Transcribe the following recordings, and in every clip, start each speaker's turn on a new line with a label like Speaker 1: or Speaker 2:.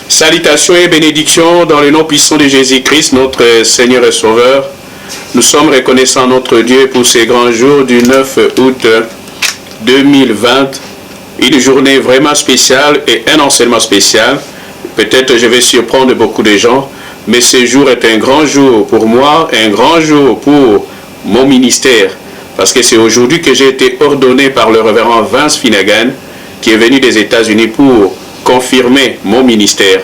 Speaker 1: Salutations et bénédictions dans le nom puissant de Jésus-Christ, notre Seigneur et Sauveur. Nous sommes reconnaissants notre Dieu pour ces grands jours du 9 août 2020. Une journée vraiment spéciale et un enseignement spécial. Peut-être je vais surprendre beaucoup de gens, mais ce jour est un grand jour pour moi, un grand jour pour mon ministère. Parce que c'est aujourd'hui que j'ai été ordonné par le révérend Vince Finnegan, qui est venu des États-Unis pour confirmer mon ministère.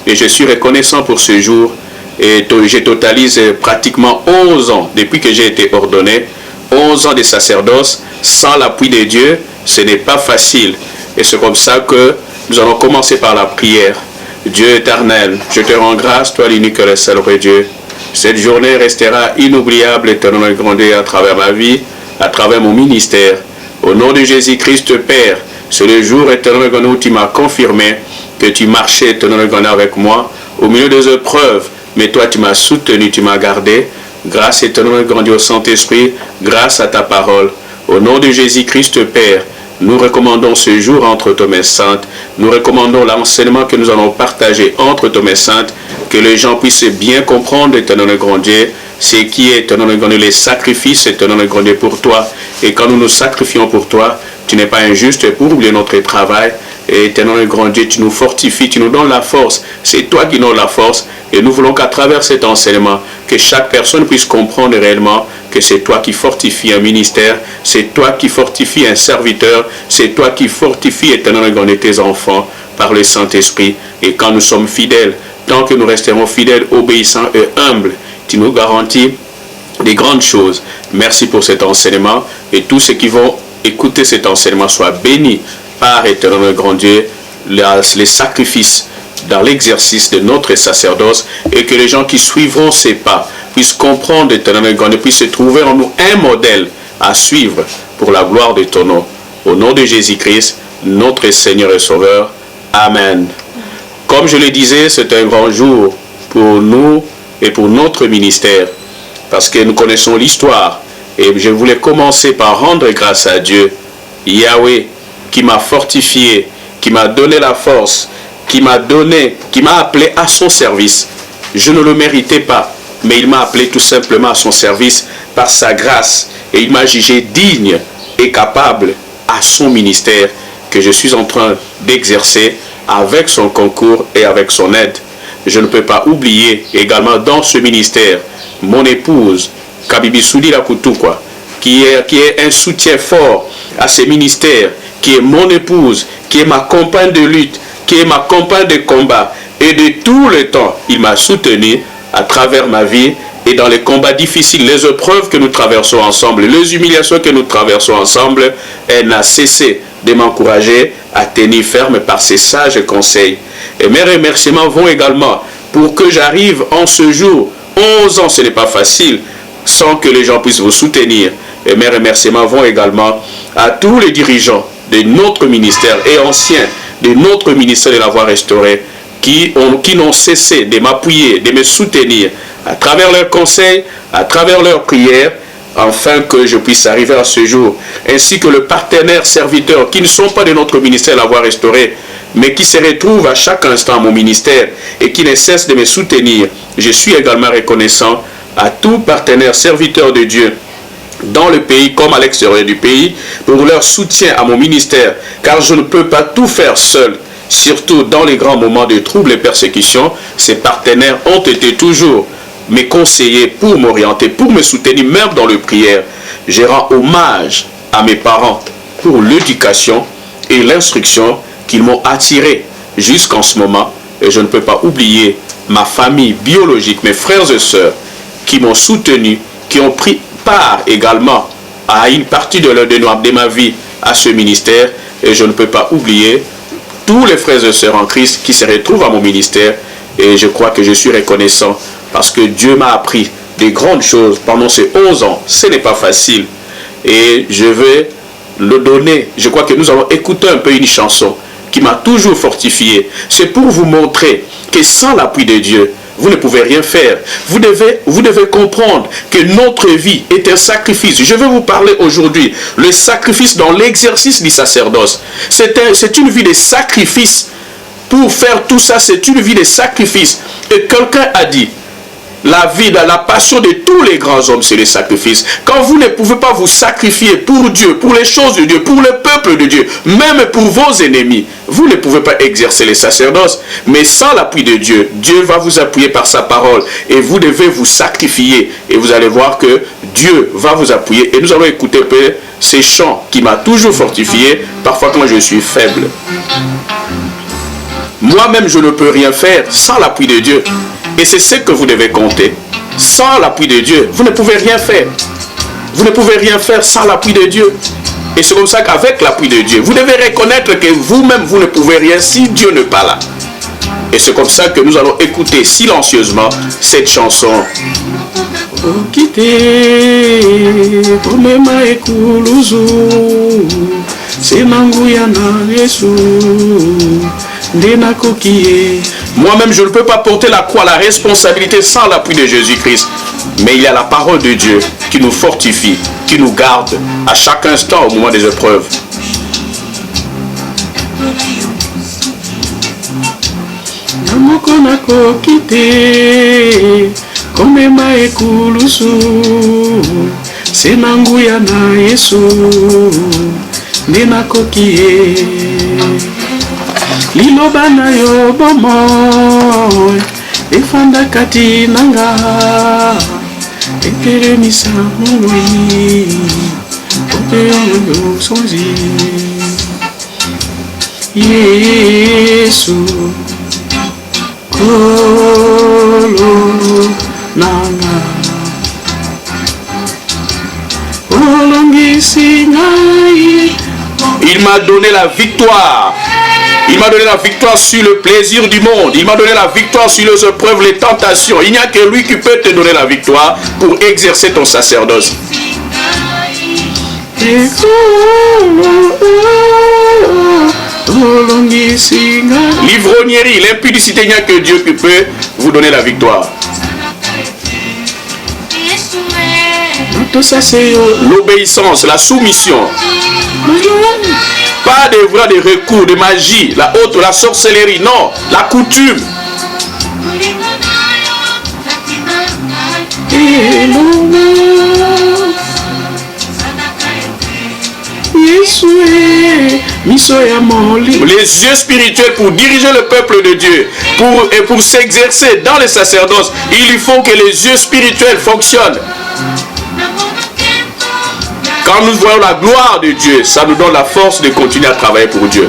Speaker 1: Et je suis reconnaissant pour ce jour. Et je totalise pratiquement 11 ans depuis que j'ai été ordonné. 11 ans de sacerdoce. Sans l'appui de Dieu, ce n'est pas facile. Et c'est comme ça que nous allons commencer par la prière. Dieu éternel, je te rends grâce, toi l'unique et le seul vrai Dieu. Cette journée restera inoubliable et éternellement grandie à travers ma vie, à travers mon ministère. Au nom de Jésus-Christ, Père, c'est le jour éternellement où tu m'as confirmé que tu marchais éternellement avec moi au milieu des épreuves. Mais toi, tu m'as soutenu, tu m'as gardé. Grâce éternellement grandie au Saint-Esprit, grâce à ta parole. Au nom de Jésus-Christ, Père, nous recommandons ce jour entre tes mains saintes. Nous recommandons l'enseignement que nous allons partager entre tes mains saintes. Que les gens puissent bien comprendre, éternellement grand Dieu, ce qui est éternellement grand Dieu, les sacrifices éternellement grand Dieu pour toi. Et quand nous nous sacrifions pour toi, tu n'es pas injuste pour oublier notre travail. Et éternellement grand Dieu, tu nous fortifies, tu nous donnes la force. C'est toi qui nous donnes la force. Et nous voulons qu'à travers cet enseignement, que chaque personne puisse comprendre réellement que c'est toi qui fortifie un ministère, c'est toi qui fortifie un serviteur, c'est toi qui fortifie éternellement grand Dieu tes enfants par le Saint-Esprit. Et quand nous sommes fidèles, tant que nous resterons fidèles, obéissants et humbles, tu nous garantis des grandes choses. Merci pour cet enseignement. Et tous ceux qui vont écouter cet enseignement soient bénis par éternellement grand Dieu, les sacrifices dans l'exercice de notre sacerdoce, et que les gens qui suivront ces pas puissent comprendre éternellement grand Dieu, puissent trouver en nous un modèle à suivre pour la gloire de ton nom. Au nom de Jésus-Christ, notre Seigneur et Sauveur. Amen. Comme je le disais, c'est un grand jour pour nous et pour notre ministère, parce que nous connaissons l'histoire. Et je voulais commencer par rendre grâce à Dieu, Yahweh, qui m'a fortifié, qui m'a donné la force, qui m'a appelé à son service. Je ne le méritais pas, mais il m'a appelé tout simplement à son service par sa grâce. Et il m'a jugé digne et capable à son ministère que je suis en train d'exercer avec son concours et avec son aide. Je ne peux pas oublier également dans ce ministère mon épouse, Kabibi Soudi Lakoutoukwa, qui est un soutien fort à ce ministère, qui est mon épouse, qui est ma compagne de lutte, qui est ma compagne de combat. Et de tout le temps, il m'a soutenu à travers ma vie et dans les combats difficiles, les épreuves que nous traversons ensemble, les humiliations que nous traversons ensemble. Elle n'a cessé de m'encourager à tenir ferme par ses sages conseils. Et mes remerciements vont également pour que j'arrive en ce jour. 11 ans, ce n'est pas facile, sans que les gens puissent vous soutenir. Et mes remerciements vont également à tous les dirigeants de notre ministère et anciens de notre ministère de la Voie restaurée qui n'ont cessé de m'appuyer, de me soutenir à travers leurs conseils, à travers leurs prières, afin que je puisse arriver à ce jour. Ainsi que le partenaire serviteur qui ne sont pas de notre ministère de la Voie restaurée, mais qui se retrouvent à chaque instant à mon ministère et qui ne cessent de me soutenir. Je suis également reconnaissant à tout partenaire serviteur de Dieu dans le pays comme à l'extérieur du pays pour leur soutien à mon ministère, car je ne peux pas tout faire seul. Surtout dans les grands moments de troubles et persécutions, ces partenaires ont été toujours mes conseillers pour m'orienter, pour me soutenir même dans les prières. Je rends hommage à mes parents pour l'éducation et l'instruction qu'ils m'ont attiré jusqu'en ce moment. Et je ne peux pas oublier ma famille biologique, mes frères et sœurs qui m'ont soutenu, qui ont pris part également à une partie de ma vie à ce ministère. Et je ne peux pas oublier tous les frères et sœurs en Christ qui se retrouvent à mon ministère. Et je crois que je suis reconnaissant parce que Dieu m'a appris des grandes choses pendant ces 11 ans. Ce n'est pas facile. Et je vais le donner. Je crois que nous allons écouter un peu une chanson qui m'a toujours fortifié. C'est pour vous montrer que sans l'appui de Dieu, vous ne pouvez rien faire. Vous devez comprendre que notre vie est un sacrifice. Je vais vous parler aujourd'hui le sacrifice dans l'exercice du sacerdoce. C'est une vie de sacrifice pour faire tout ça, c'est une vie de sacrifice. Et quelqu'un a dit, la vie, la passion de tous les grands hommes, c'est le sacrifice. Quand vous ne pouvez pas vous sacrifier pour Dieu, pour les choses de Dieu, pour le peuple de Dieu, même pour vos ennemis, vous ne pouvez pas exercer les sacerdoces. Mais sans l'appui de Dieu, Dieu va vous appuyer par sa parole. Et vous devez vous sacrifier. Et vous allez voir que Dieu va vous appuyer. Et nous allons écouter un peu ces chants qui m'ont toujours fortifié, parfois quand je suis faible. Moi-même, je ne peux rien faire sans l'appui de Dieu. Et c'est ce que vous devez compter. Sans l'appui de Dieu, vous ne pouvez rien faire. Vous ne pouvez rien faire sans l'appui de Dieu. Et c'est comme ça qu'avec l'appui de Dieu, vous devez reconnaître que vous-même, vous ne pouvez rien si Dieu n'est pas là. Et c'est comme ça que nous allons écouter silencieusement cette chanson. Moi-même, je ne peux pas porter la croix, la responsabilité sans l'appui de Jésus-Christ. Mais il y a la parole de Dieu qui nous fortifie, qui nous garde à chaque instant au moment des épreuves.
Speaker 2: Liloba na yo bomoy efanda kati nanga etelemisa moloi oteyo sonzi Yesu kolo nanga olongisi ngai.
Speaker 1: Il m'a donné la victoire. Il m'a donné la victoire sur le plaisir du monde. Il m'a donné la victoire sur les épreuves, les tentations. Il n'y a que lui qui peut te donner la victoire pour exercer ton sacerdoce. L'ivrognerie, l'impudicité, il n'y a que Dieu qui peut vous donner la victoire. L'obéissance, la soumission. Pas de voies de recours, de magie, la haute, la sorcellerie, non, la coutume. Les yeux spirituels pour diriger le peuple de Dieu, pour s'exercer dans les sacerdoces, il faut que les yeux spirituels fonctionnent. Quand nous voyons la gloire de Dieu, ça nous donne la force de continuer à travailler pour Dieu.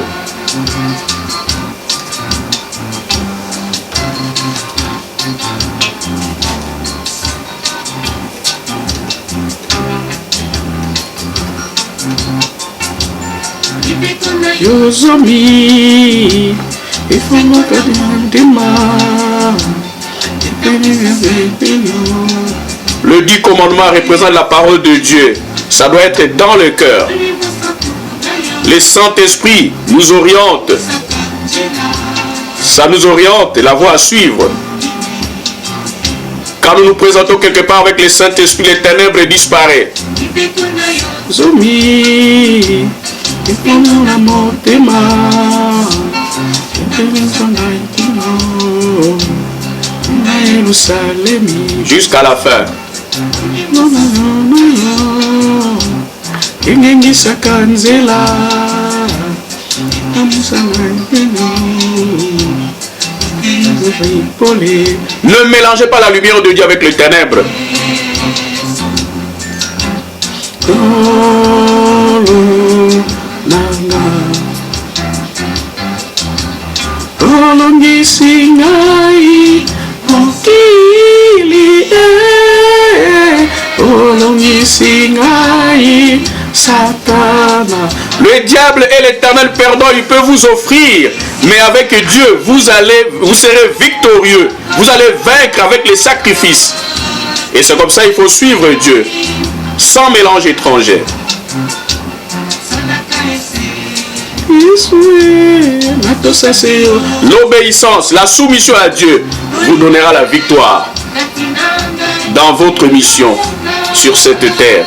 Speaker 1: Le 10 commandements représente la parole de Dieu. Ça doit être dans le cœur. Le Saint-Esprit nous oriente. Ça nous oriente, la voie à suivre. Quand nous nous présentons quelque part avec le Saint-Esprit, les ténèbres disparaissent. Jusqu'à la fin. Ne mélangez pas la lumière de Dieu avec les ténèbres. Le diable et l'éternel perdant, il peut vous offrir, mais avec Dieu, vous serez victorieux. Vous allez vaincre avec les sacrifices. Et c'est comme ça, il faut suivre Dieu, sans mélange étranger. L'obéissance, la soumission à Dieu vous donnera la victoire dans votre mission sur cette terre.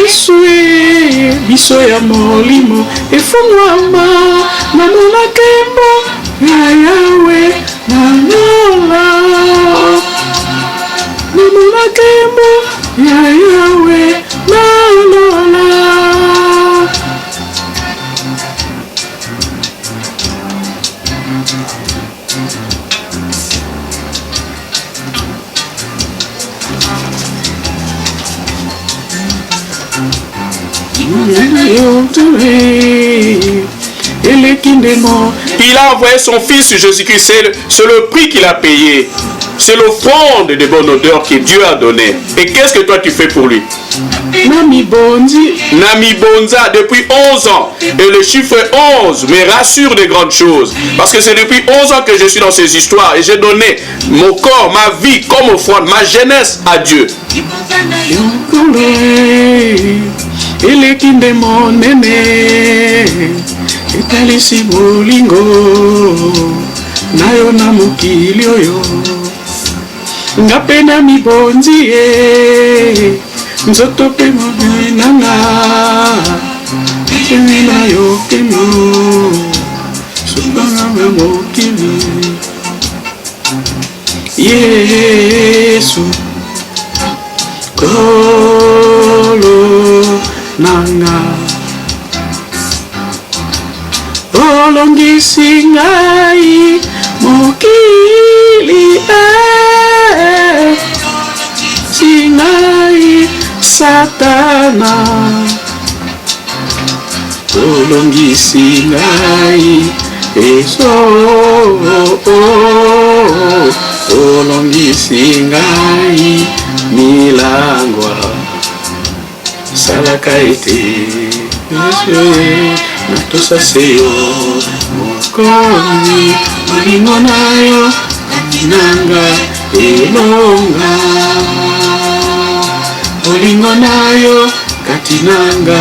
Speaker 2: Yesue biso ya molimo efungwama na monakembo ya Yawe na lola na monakembo ya Yawe na lola.
Speaker 1: Il a envoyé son fils Jésus-Christ, c'est le prix qu'il a payé. C'est l'offrande de bonne odeur que Dieu a donné. Et qu'est-ce que toi tu fais pour lui?
Speaker 2: Nami
Speaker 1: Bonza depuis 11 ans. Et le chiffre 11 me rassure de grandes choses. Parce que c'est depuis 11 ans que je suis dans ces histoires. Et j'ai donné mon corps, ma vie comme offrande, ma jeunesse à Dieu.
Speaker 2: Elekinde monene etalisi bolingo nayo na mokili oyo nga pe na mibonzi ye nzoto pe monene nanga temi na yo keno sukanga me mokili Yesu kolo nanga olongisi ngai mokili singai satana olongisi ngai eso olongisi ngai milangwa salaka ete natosa seyo mokonzi olingo nayo nanga elonga olingo nayo kati nanga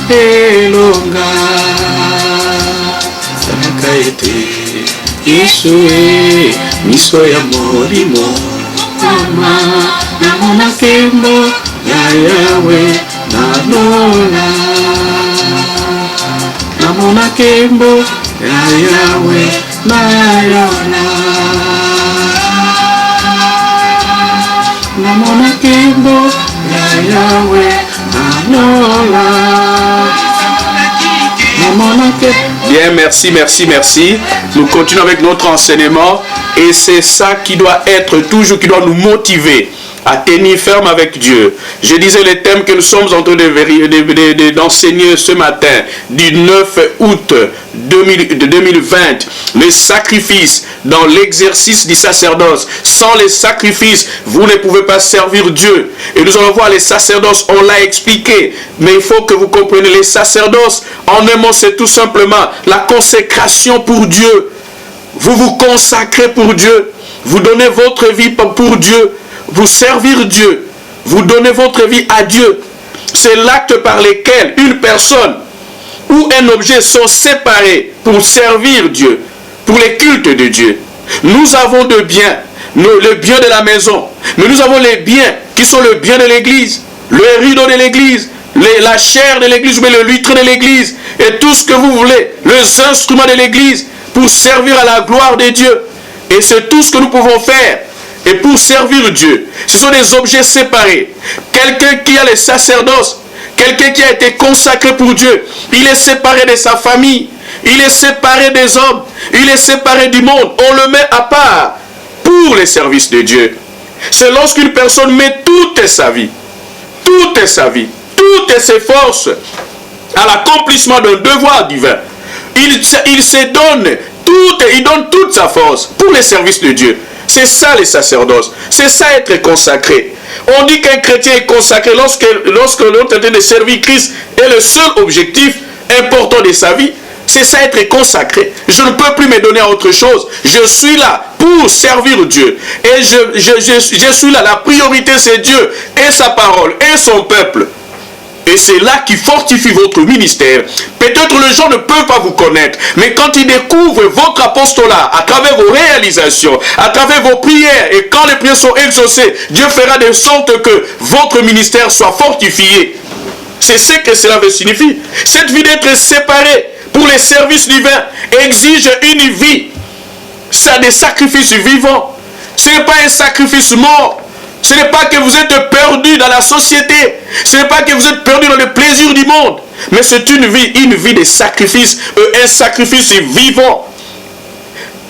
Speaker 2: elonga salaka ete Yesu miso ya molimo mama namona kembo ya Yawe na lola namona kembo ya Yawe na lola namona kembo ya Yawe na lola namona kembo.
Speaker 1: Bien, merci. Nous continuons avec notre enseignement et c'est ça qui doit être toujours, qui doit nous motiver à tenir ferme avec Dieu. Je disais les thèmes que nous sommes en train d'enseigner ce matin, du 9 août 2020, les sacrifices dans l'exercice du sacerdoce. Sans les sacrifices, vous ne pouvez pas servir Dieu. Et nous allons voir les sacerdoces, on l'a expliqué, mais il faut que vous compreniez les sacerdoces. En un mot, c'est tout simplement la consécration pour Dieu. Vous vous consacrez pour Dieu. Vous donnez votre vie pour Dieu. Vous servir Dieu, vous donnez votre vie à Dieu. C'est l'acte par lequel une personne ou un objet sont séparés pour servir Dieu, pour les cultes de Dieu. Nous avons de biens, le bien de la maison, mais nous avons les biens qui sont le bien de l'église, le rideau de l'église, la chair de l'église, mais le lutre de l'église, et tout ce que vous voulez, les instruments de l'église, pour servir à la gloire de Dieu. Et c'est tout ce que nous pouvons faire. Et pour servir Dieu, ce sont des objets séparés. Quelqu'un qui a le sacerdoce, quelqu'un qui a été consacré pour Dieu, il est séparé de sa famille, il est séparé des hommes, il est séparé du monde. On le met à part pour les services de Dieu. C'est lorsqu'une personne met toute sa vie, toutes ses forces à l'accomplissement d'un devoir divin. Il se donne il donne toute sa force pour les services de Dieu. C'est ça les sacerdoces. C'est ça être consacré. On dit qu'un chrétien est consacré lorsque l'on est en train de servir Christ est le seul objectif important de sa vie. C'est ça être consacré. Je ne peux plus me donner à autre chose. Je suis là pour servir Dieu. Et je suis là. La priorité c'est Dieu et sa parole et son peuple. Et c'est là qui fortifie votre ministère. Peut-être les gens ne peuvent pas vous connaître, mais quand ils découvrent votre apostolat à travers vos réalisations, à travers vos prières, et quand les prières sont exaucées, Dieu fera de sorte que votre ministère soit fortifié. C'est ce que cela veut signifier. Cette vie d'être séparé pour les services divins exige une vie. C'est des sacrifices vivants. Ce n'est pas un sacrifice mort. Ce n'est pas que vous êtes perdu dans la société. Ce n'est pas que vous êtes perdu dans le plaisir du monde. Mais c'est une vie de sacrifice. Un sacrifice vivant.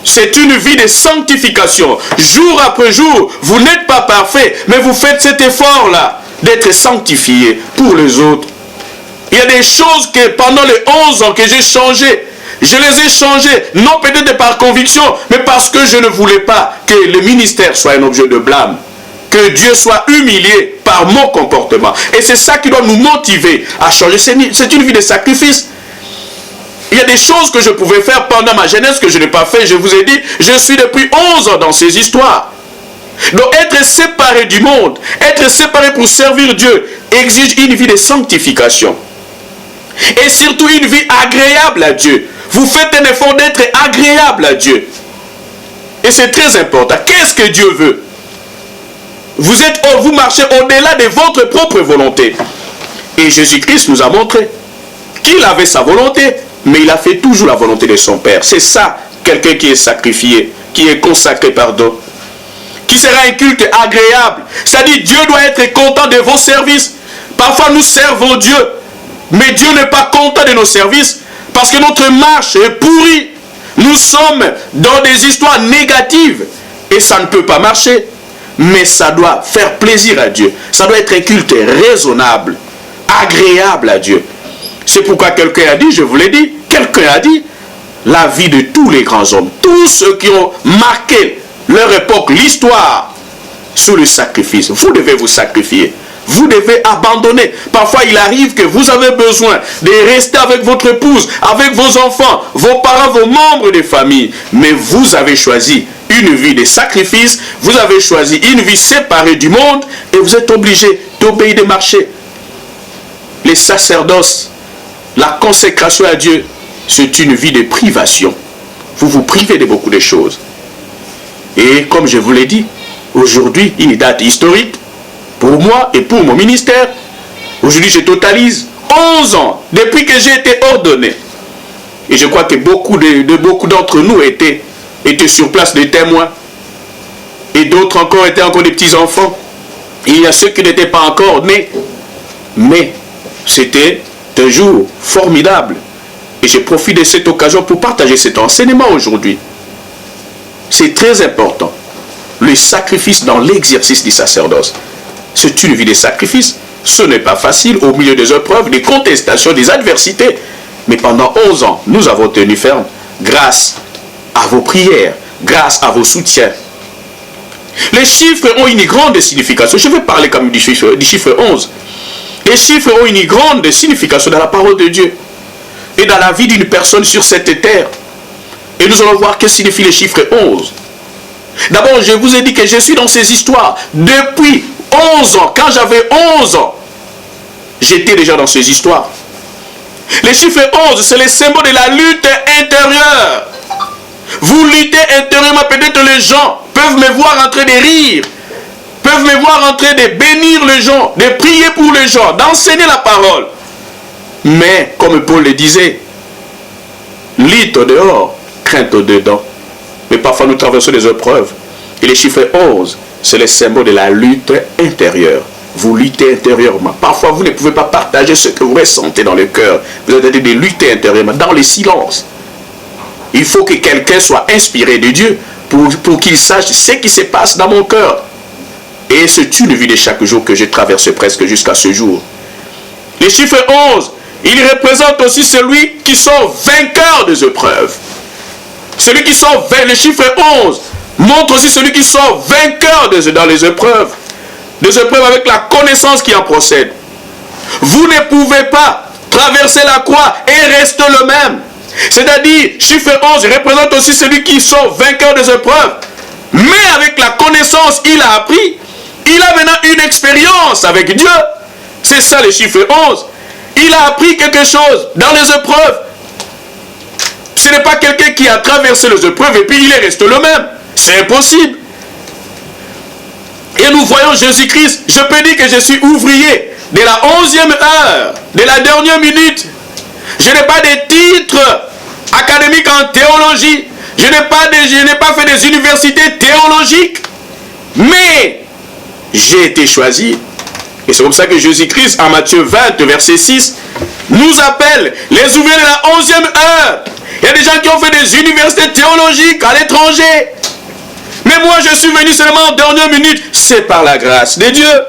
Speaker 1: C'est une vie de sanctification. Jour après jour, vous n'êtes pas parfait, mais vous faites cet effort-là d'être sanctifié pour les autres. Il y a des choses que pendant les 11 ans que j'ai changées, je les ai changées, non peut-être par conviction, mais parce que je ne voulais pas que le ministère soit un objet de blâme. Que Dieu soit humilié par mon comportement. Et c'est ça qui doit nous motiver à changer. C'est une vie de sacrifice. Il y a des choses que je pouvais faire pendant ma jeunesse que je n'ai pas fait. Je vous ai dit, je suis depuis 11 ans dans ces histoires. Donc être séparé du monde, être séparé pour servir Dieu, exige une vie de sanctification. Et surtout une vie agréable à Dieu. Vous faites un effort d'être agréable à Dieu. Et c'est très important. Qu'est-ce que Dieu veut? Vous marchez au-delà de votre propre volonté. Et Jésus-Christ nous a montré qu'il avait sa volonté, mais il a fait toujours la volonté de son Père. C'est ça, quelqu'un qui est sacrifié, qui est consacré, pardon, qui sera un culte agréable. C'est-à-dire, Dieu doit être content de vos services. Parfois, nous servons Dieu, mais Dieu n'est pas content de nos services, parce que notre marche est pourrie. Nous sommes dans des histoires négatives, et ça ne peut pas marcher. Mais ça doit faire plaisir à Dieu. Ça doit être un culte raisonnable, agréable à Dieu. C'est pourquoi quelqu'un a dit, je vous l'ai dit, quelqu'un a dit, la vie de tous les grands hommes, tous ceux qui ont marqué leur époque, l'histoire, sous le sacrifice. Vous devez vous sacrifier. Vous devez abandonner. Parfois, il arrive que vous avez besoin de rester avec votre épouse, avec vos enfants, vos parents, vos membres de famille. Mais vous avez choisi une vie de sacrifice, vous avez choisi une vie séparée du monde et vous êtes obligé d'obéir, de marcher. Les sacerdoces, la consécration à Dieu, c'est une vie de privation. Vous vous privez de beaucoup de choses. Et comme je vous l'ai dit, aujourd'hui, une date historique pour moi et pour mon ministère. Aujourd'hui, je totalise 11 ans depuis que j'ai été ordonné. Et je crois que beaucoup d'entre nous étaient sur place des témoins. Et d'autres encore étaient encore des petits-enfants. Et il y a ceux qui n'étaient pas encore nés. Mais c'était un jour formidable. Et je profite de cette occasion pour partager cet enseignement aujourd'hui. C'est très important. Le sacrifice dans l'exercice du sacerdoce. C'est une vie de sacrifice. Ce n'est pas facile au milieu des épreuves, des contestations, des adversités. Mais pendant 11 ans, nous avons tenu ferme grâce à vos prières, grâce à vos soutiens. Les chiffres ont une grande signification. Je vais parler comme du chiffre 11. Les chiffres ont une grande signification dans la parole de Dieu et dans la vie d'une personne sur cette terre. Et nous allons voir que signifie le chiffre 11. D'abord, je vous ai dit que je suis dans ces histoires depuis 11 ans. Quand j'avais 11 ans, j'étais déjà dans ces histoires. Le chiffre 11, c'est le symbole de la lutte intérieure. Vous luttez intérieurement, peut-être les gens peuvent me voir en train de rire, peuvent me voir en train de bénir les gens, de prier pour les gens, d'enseigner la parole. Mais, comme Paul le disait, lutte au dehors, crainte au dedans. Mais parfois nous traversons des épreuves. Et le chiffre 11, c'est le symbole de la lutte intérieure. Vous luttez intérieurement. Parfois vous ne pouvez pas partager ce que vous ressentez dans le cœur. Vous êtes en train de lutter intérieurement, dans le silence. Il faut que quelqu'un soit inspiré de Dieu pour qu'il sache ce qui se passe dans mon cœur. Et c'est une vie de chaque jour que j'ai traversé presque jusqu'à ce jour. Le chiffre 11, il représente aussi celui qui sort vainqueur des épreuves. Celui qui sort vainqueur, le chiffre 11 montre aussi celui qui sort vainqueur dans les épreuves. Des épreuves avec la connaissance qui en procède. Vous ne pouvez pas traverser la croix et rester le même. C'est-à-dire, chiffre 11 représente aussi celui qui sort vainqueur des épreuves. Mais avec la connaissance qu'il a appris, il a maintenant une expérience avec Dieu. C'est ça le chiffre 11. Il a appris quelque chose dans les épreuves. Ce n'est pas quelqu'un qui a traversé les épreuves et puis il est resté le même. C'est impossible. Et nous voyons Jésus-Christ. Je peux dire que je suis ouvrier de la 11e heure, de la dernière minute. Je n'ai pas de titre académique en théologie. Je n'ai pas fait des universités théologiques. Mais j'ai été choisi. Et c'est comme ça que Jésus-Christ, en Matthieu 20, verset 6, nous appelle les ouvriers de la 11e heure. Il y a des gens qui ont fait des universités théologiques à l'étranger. Mais moi, je suis venu seulement en dernière minute. C'est par la grâce de Dieu.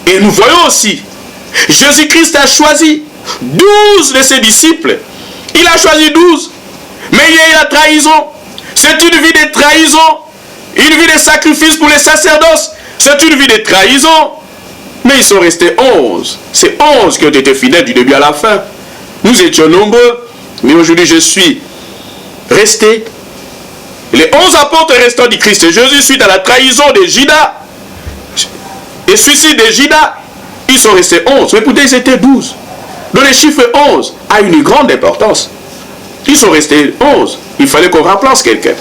Speaker 1: Et nous voyons aussi, Jésus-Christ a choisi 12 de ses disciples. Il a choisi 12. Mais il y a eu la trahison. C'est une vie de trahison. Une vie de sacrifice pour les sacerdoces. C'est une vie de trahison. Mais ils sont restés 11. C'est 11 qui ont été fidèles du début à la fin. Nous étions nombreux. Mais aujourd'hui, je suis resté. Les 11 apôtres restants du Christ Jésus, suite à la trahison de Judas et suicide de Judas, ils sont restés 11. Mais pourtant, ils étaient 12. Donc le chiffre 11 a une grande importance. Ils sont restés 11. Il fallait qu'on remplace quelqu'un.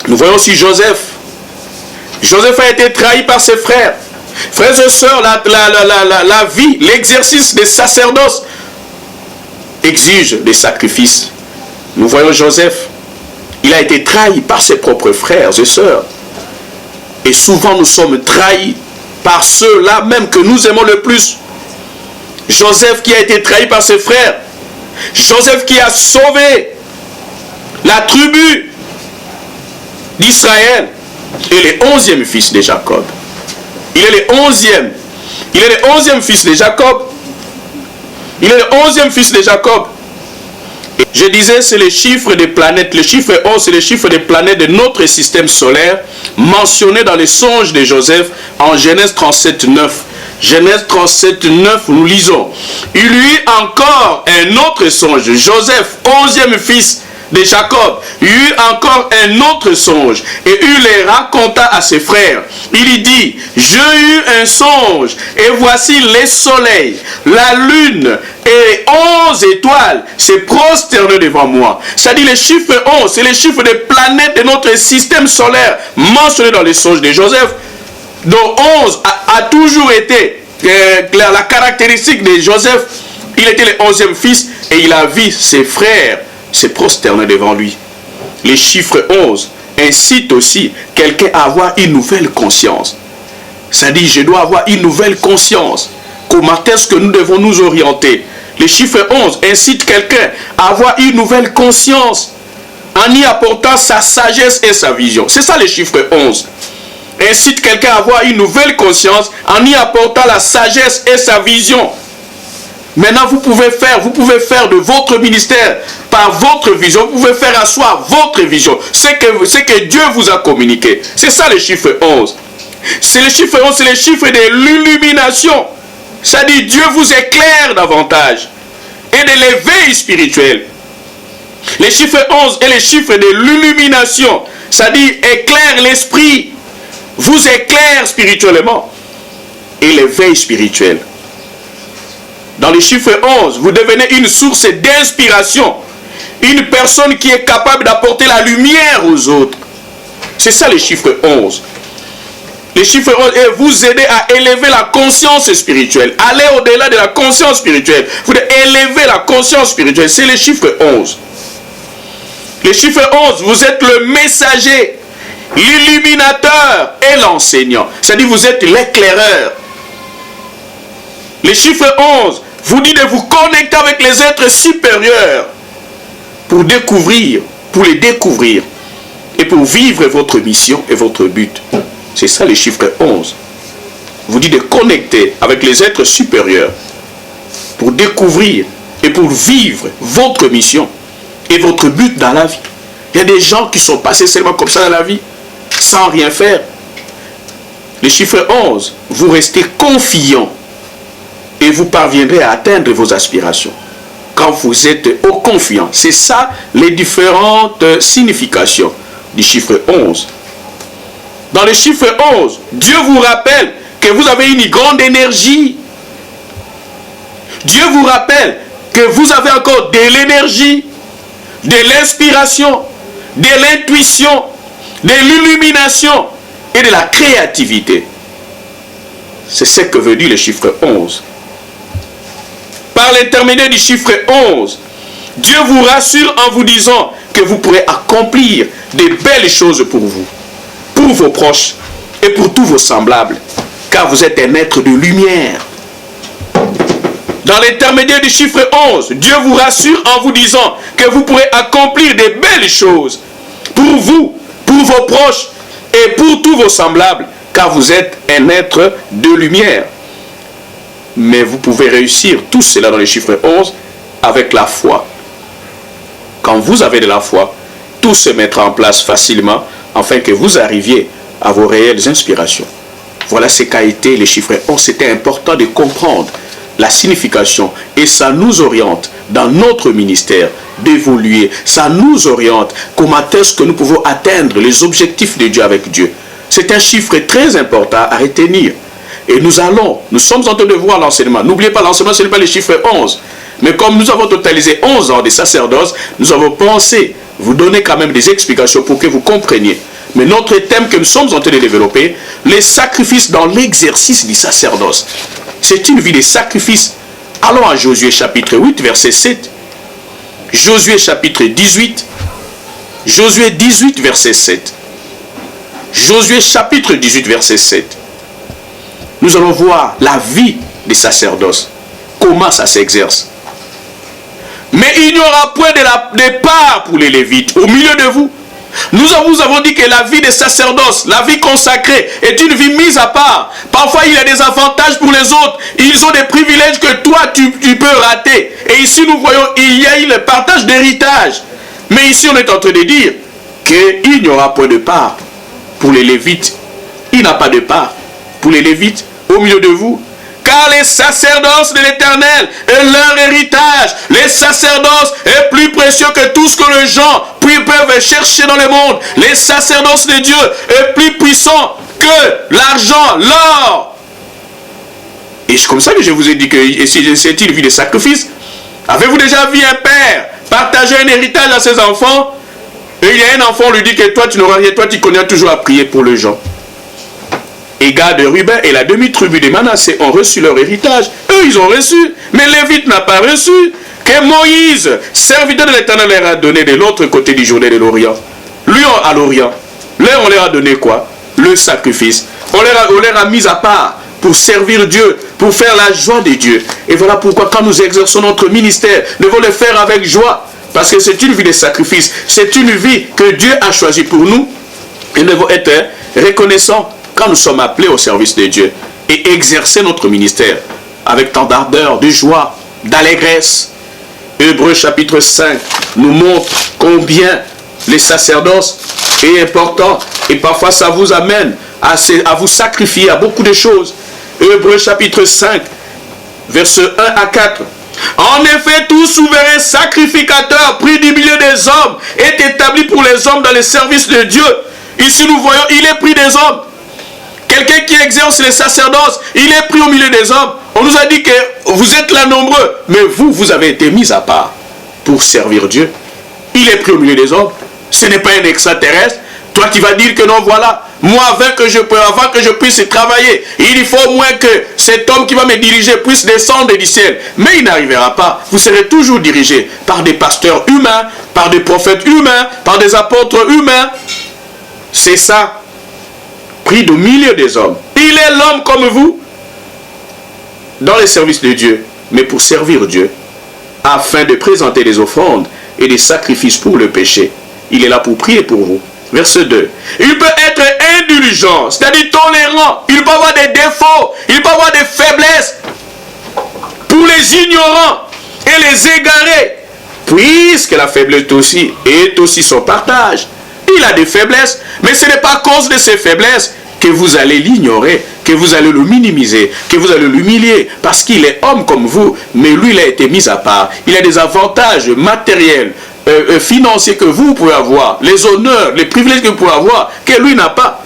Speaker 1: Nous voyons aussi Joseph. Joseph a été trahi par ses frères. Frères et sœurs, la vie, l'exercice des sacerdoces exige des sacrifices. Nous voyons Joseph. Il a été trahi par ses propres frères et sœurs. Et souvent nous sommes trahis par ceux-là même que nous aimons le plus. Joseph qui a été trahi par ses frères. Joseph qui a sauvé la tribu d'Israël. Et le 11e fils de Jacob. Il est le 11e. Il est le 11e fils de Jacob. Il est le 11e fils de Jacob. Et je disais, c'est le chiffre des planètes. Le chiffre 11, c'est le chiffre des planètes de notre système solaire, mentionné dans les songes de Joseph en Genèse 37, 9. Genèse 37, 9, nous lisons. Il eut encore un autre songe. Joseph, 11e fils de Jacob, il eut encore un autre songe et il les raconta à ses frères. Il dit, j'ai eu un songe et voici les soleils, la lune et les 11 étoiles se prosternent devant moi. C'est-à-dire le chiffre 11, c'est le chiffre des planètes de notre système solaire mentionné dans les songes de Joseph. Donc 11 a toujours été la caractéristique de Joseph. Il était le 11e fils et il a vu ses frères se prosterner devant lui. Les chiffres 11 incitent aussi quelqu'un à avoir une nouvelle conscience. C'est-à-dire, je dois avoir une nouvelle conscience. Comment est-ce que nous devons nous orienter? Les chiffres 11 incitent quelqu'un à avoir une nouvelle conscience en y apportant sa sagesse et sa vision. C'est ça les chiffres 11. Incite quelqu'un à avoir une nouvelle conscience en y apportant la sagesse et sa vision. Maintenant, vous pouvez faire de votre ministère, par votre vision, vous pouvez faire asseoir votre vision, ce que Dieu vous a communiqué. C'est ça le chiffre 11. C'est le chiffre 11, c'est le chiffre de l'illumination. C'est-à-dire, Dieu vous éclaire davantage et de l'éveil spirituel. Les chiffres 11 est le chiffre de l'illumination, c'est-à-dire éclaire l'esprit, vous éclaire spirituellement et l'éveil spirituel. Dans les chiffres 11, vous devenez une source d'inspiration. Une personne qui est capable d'apporter la lumière aux autres. C'est ça les chiffres 11. Les chiffres 11 vous aider à élever la conscience spirituelle. Aller au-delà de la conscience spirituelle. Vous devez élever la conscience spirituelle. C'est les chiffres 11. Les chiffres 11, vous êtes le messager, l'illuminateur et l'enseignant. C'est-à-dire vous êtes l'éclaireur. Les chiffres 11 vous dit de vous connecter avec les êtres supérieurs pour les découvrir et pour vivre votre mission et votre but. C'est ça les chiffres 11. Vous dit de connecter avec les êtres supérieurs pour découvrir et pour vivre votre mission et votre but dans la vie. Il y a des gens qui sont passés seulement comme ça dans la vie, sans rien faire. Les chiffres 11, vous restez confiant et vous parviendrez à atteindre vos aspirations. Quand vous êtes confiant, c'est ça les différentes significations du chiffre 11. Dans le chiffre 11, Dieu vous rappelle que vous avez une grande énergie. Dieu vous rappelle que vous avez encore de l'énergie, de l'inspiration, de l'intuition, de l'illumination et de la créativité. C'est ce que veut dire le chiffre 11. Par l'intermédiaire du chiffre 11, Dieu vous rassure en vous disant que vous pourrez accomplir de belles choses pour vous, pour vos proches et pour tous vos semblables, car vous êtes un être de lumière. Dans l'intermédiaire du chiffre 11, Dieu vous rassure en vous disant que vous pourrez accomplir de belles choses pour vous, pour vos proches et pour tous vos semblables, car vous êtes un être de lumière. Mais vous pouvez réussir tout cela dans le chiffre 11 avec la foi. Quand vous avez de la foi, tout se mettra en place facilement afin que vous arriviez à vos réelles inspirations. Voilà ce qu'a été le chiffre 11. C'était important de comprendre la signification et ça nous oriente dans notre ministère d'évoluer. Ça nous oriente comment est-ce que nous pouvons atteindre les objectifs de Dieu avec Dieu. C'est un chiffre très important à retenir. Et nous sommes en train de voir l'enseignement. N'oubliez pas, l'enseignement, ce n'est pas le chiffre 11. Mais comme nous avons totalisé 11 ans de sacerdoce, nous avons pensé vous donner quand même des explications pour que vous compreniez. Mais notre thème que nous sommes en train de développer, les sacrifices dans l'exercice du sacerdoce. C'est une vie de sacrifice. Allons à Josué chapitre 8, verset 7. Josué chapitre 18. Josué 18, verset 7. Josué chapitre 18, verset 7. Nous allons voir la vie des sacerdoces. Comment ça s'exerce. Mais il n'y aura point de part pour les Lévites au milieu de vous. Nous avons dit que la vie des sacerdoces, la vie consacrée, est une vie mise à part. Parfois, il y a des avantages pour les autres. Ils ont des privilèges que toi, tu peux rater. Et ici, nous voyons, il y a eu le partage d'héritage. Mais ici, on est en train de dire qu'il n'y aura point de part pour les Lévites. Il n'y a pas de part pour les Lévites au milieu de vous. Car les sacerdoces de l'Éternel est leur héritage. Les sacerdoces est plus précieux que tout ce que les gens peuvent chercher dans le monde. Les sacerdoces de Dieu est plus puissant que l'argent, l'or. Et c'est comme ça que je vous ai dit que c'est une vie de sacrifice. Avez-vous déjà vu un père partager un héritage à ses enfants? Et il y a un enfant, on lui dit que toi tu n'auras rien, toi tu connais toujours à prier pour les gens. Et Gad de Ruben et la demi-tribu de Manassé ont reçu leur héritage. Eux, ils ont reçu. Mais Lévite n'a pas reçu. Que Moïse, serviteur de l'Éternel, leur a donné de l'autre côté du Jourdain de l'Orient. Lui, à l'Orient. Là, on leur a donné quoi? Le sacrifice. On leur a mis à part pour servir Dieu, pour faire la joie de Dieu. Et voilà pourquoi quand nous exerçons notre ministère, nous devons le faire avec joie. Parce que c'est une vie de sacrifice. C'est une vie que Dieu a choisie pour nous. Et nous devons être reconnaissants quand nous sommes appelés au service de Dieu et exercer notre ministère avec tant d'ardeur, de joie, d'allégresse. Hébreux chapitre 5 nous montre combien les sacerdoces est important et parfois ça vous amène à vous sacrifier à beaucoup de choses. Hébreux chapitre 5 verset 1 à 4. En effet, tout souverain sacrificateur pris du milieu des hommes est établi pour les hommes dans le service de Dieu. Ici nous voyons, il est pris des hommes. Quelqu'un qui exerce les sacerdoces, il est pris au milieu des hommes. On nous a dit que vous êtes là nombreux, mais vous avez été mis à part pour servir Dieu. Il est pris au milieu des hommes. Ce n'est pas un extraterrestre. Toi, tu vas dire que non, voilà. Moi, avant que je puisse travailler, il faut au moins que cet homme qui va me diriger puisse descendre du ciel. Mais il n'arrivera pas. Vous serez toujours dirigé par des pasteurs humains, par des prophètes humains, par des apôtres humains. C'est ça. Pris du milieu des hommes. Il est l'homme comme vous dans les services de Dieu, mais pour servir Dieu, afin de présenter des offrandes et des sacrifices pour le péché. Il est là pour prier pour vous. Verset 2. Il peut être indulgent, c'est-à-dire tolérant. Il peut avoir des défauts, il peut avoir des faiblesses pour les ignorants et les égarés, puisque la faiblesse aussi est aussi son partage. Il a des faiblesses, mais ce n'est pas à cause de ces faiblesses que vous allez l'ignorer, que vous allez le minimiser, que vous allez l'humilier, parce qu'il est homme comme vous, mais lui, il a été mis à part. Il a des avantages matériels, financiers que vous pouvez avoir, les honneurs, les privilèges que vous pouvez avoir, que lui n'a pas,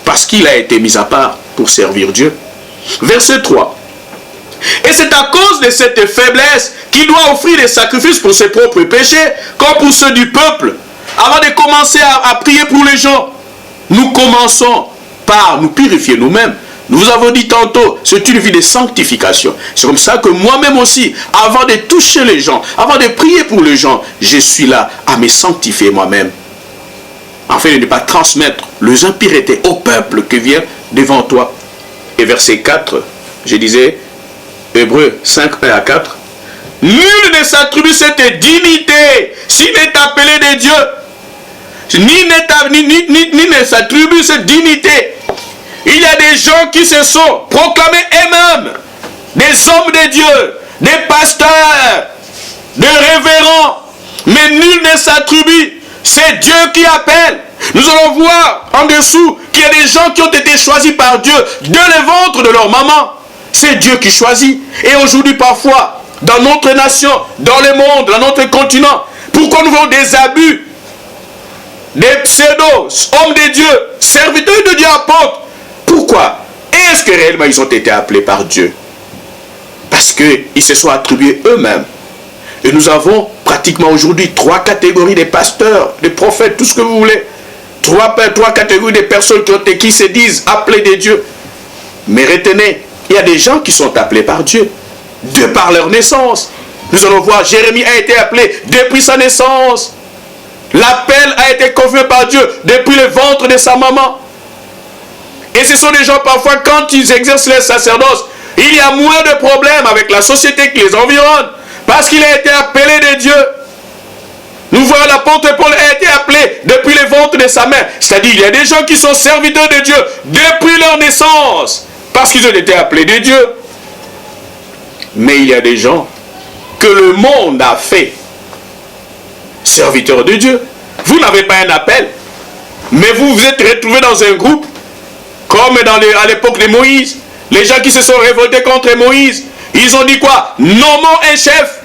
Speaker 1: parce qu'il a été mis à part pour servir Dieu. Verset 3. Et c'est à cause de cette faiblesse qu'il doit offrir des sacrifices pour ses propres péchés, comme pour ceux du peuple. Avant de commencer à prier pour les gens, nous commençons par nous purifier nous-mêmes. Nous vous avons dit tantôt, c'est une vie de sanctification. C'est comme ça que moi-même aussi, avant de toucher les gens, avant de prier pour les gens, je suis là à me sanctifier moi-même. Afin de ne pas transmettre les impuretés au peuple qui vient devant toi. Et verset 4, je disais, Hébreux 5, 1 à 4. Nul ne s'attribue cette dignité s'il est appelé de Dieu. Ni ne s'attribue cette dignité. Il y a des gens qui se sont proclamés eux-mêmes des hommes de Dieu, des pasteurs, des révérends. Mais nul ne s'attribue. C'est Dieu qui appelle. Nous allons voir en dessous qu'il y a des gens qui ont été choisis par Dieu de le ventre de leur maman. C'est Dieu qui choisit. Et aujourd'hui parfois, dans notre nation, dans le monde, dans notre continent, pourquoi nous voyons des abus, des pseudos, hommes de Dieu, serviteurs de Dieu, apôtres? Pourquoi? Est-ce que réellement ils ont été appelés par Dieu? Parce qu'ils se sont attribués eux-mêmes. Et nous avons pratiquement aujourd'hui 3 catégories de pasteurs, de prophètes, tout ce que vous voulez. 3 catégories de personnes qui se disent appelées de Dieu. Mais retenez, il y a des gens qui sont appelés par Dieu, de par leur naissance. Nous allons voir, Jérémie a été appelé depuis sa naissance. L'appel a été confirmé par Dieu depuis le ventre de sa maman. Et ce sont des gens, parfois, quand ils exercent les sacerdoce, il y a moins de problèmes avec la société qui les environne, parce qu'il a été appelé de Dieu. Nous voyons l'apôtre Paul a été appelé depuis le ventre de sa mère. C'est-à-dire, il y a des gens qui sont serviteurs de Dieu depuis leur naissance, parce qu'ils ont été appelés de Dieu. Mais il y a des gens que le monde a fait serviteurs de Dieu. Vous n'avez pas un appel, mais vous vous êtes retrouvés dans un groupe, comme à l'époque de Moïse. Les gens qui se sont révoltés contre Moïse, ils ont dit quoi? Nommons un chef.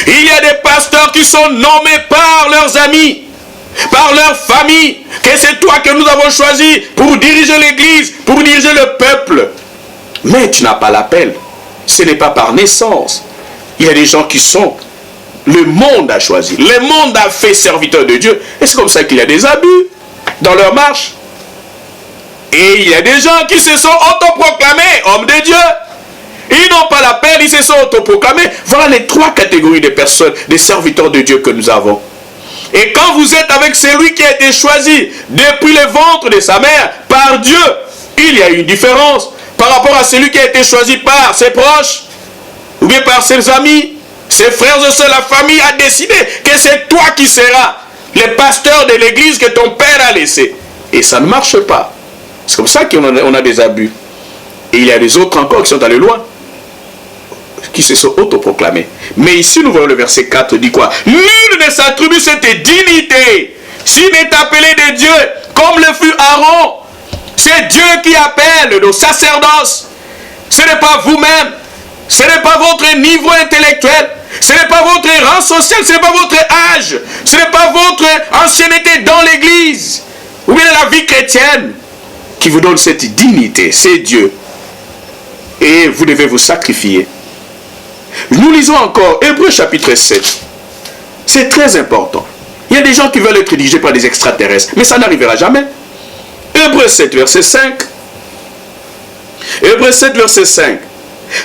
Speaker 1: Il y a des pasteurs qui sont nommés par leurs amis, par leur famille, que c'est toi que nous avons choisi pour diriger l'église, pour diriger le peuple. Mais tu n'as pas l'appel. Ce n'est pas par naissance. Il y a des gens qui sont... Le monde a choisi. Le monde a fait serviteur de Dieu. Et c'est comme ça qu'il y a des abus dans leur marche. Et il y a des gens qui se sont autoproclamés hommes de Dieu. Ils n'ont pas l'appel, ils se sont autoproclamés. Voilà les 3 catégories de personnes, des serviteurs de Dieu que nous avons. Et quand vous êtes avec celui qui a été choisi depuis le ventre de sa mère, par Dieu, il y a une différence par rapport à celui qui a été choisi par ses proches, ou bien par ses amis, ses frères et sœurs. La famille a décidé que c'est toi qui seras le pasteur de l'église que ton père a laissé. Et ça ne marche pas. C'est comme ça qu'on a des abus. Et il y a des autres encore qui sont allés loin, qui se sont autoproclamés. Mais ici, nous voyons le verset 4, dit quoi? Nul ne s'attribue cette dignité s'il est appelé de Dieu, comme le fut Aaron. C'est Dieu qui appelle nos sacerdoces. Ce n'est pas vous-même. Ce n'est pas votre niveau intellectuel. Ce n'est pas votre rang social. Ce n'est pas votre âge. Ce n'est pas votre ancienneté dans l'église ou bien la vie chrétienne qui vous donne cette dignité. C'est Dieu. Et vous devez vous sacrifier. Nous lisons encore Hébreux chapitre 7. C'est très important. Il y a des gens qui veulent être dirigés par des extraterrestres, mais ça n'arrivera jamais. Hébreux 7, verset 5. Hébreux 7, verset 5.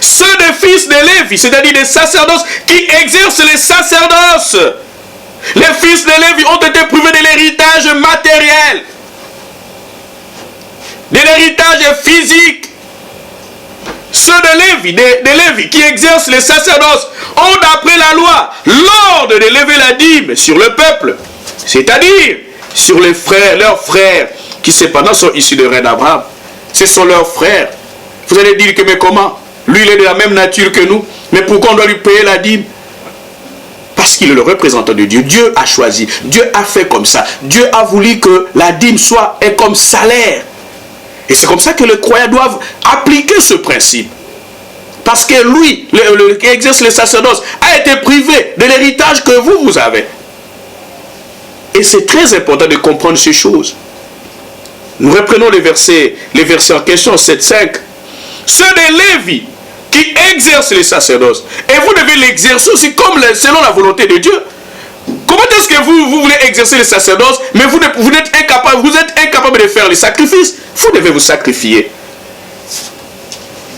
Speaker 1: Ceux des fils de Lévi, c'est-à-dire des sacerdoces qui exercent les sacerdoces, les fils de Lévi ont été privés de l'héritage matériel, de l'héritage physique. Ceux de Lévi qui exercent les sacerdoces ont, d'après la loi, l'ordre de lever la dîme sur le peuple, c'est-à-dire sur les frères, leurs frères, qui cependant sont issus de reine d'Abraham. Ce sont leurs frères. Vous allez dire que mais comment? Lui, il est de la même nature que nous. Mais pourquoi on doit lui payer la dîme? Parce qu'il est le représentant de Dieu. Dieu a choisi. Dieu a fait comme ça. Dieu a voulu que la dîme soit comme salaire. Et c'est comme ça que les croyants doivent appliquer ce principe. Parce que lui, qui exerce les sacerdoces, a été privé de l'héritage que vous avez. Et c'est très important de comprendre ces choses. Nous reprenons les versets en question, 7-5. Ceux de Lévi qui exercent les sacerdoces. Et vous devez l'exercer aussi selon la volonté de Dieu. Comment est-ce que vous voulez exercer les sacerdoces, mais vous êtes incapable de faire les sacrifices? vous devez vous sacrifier.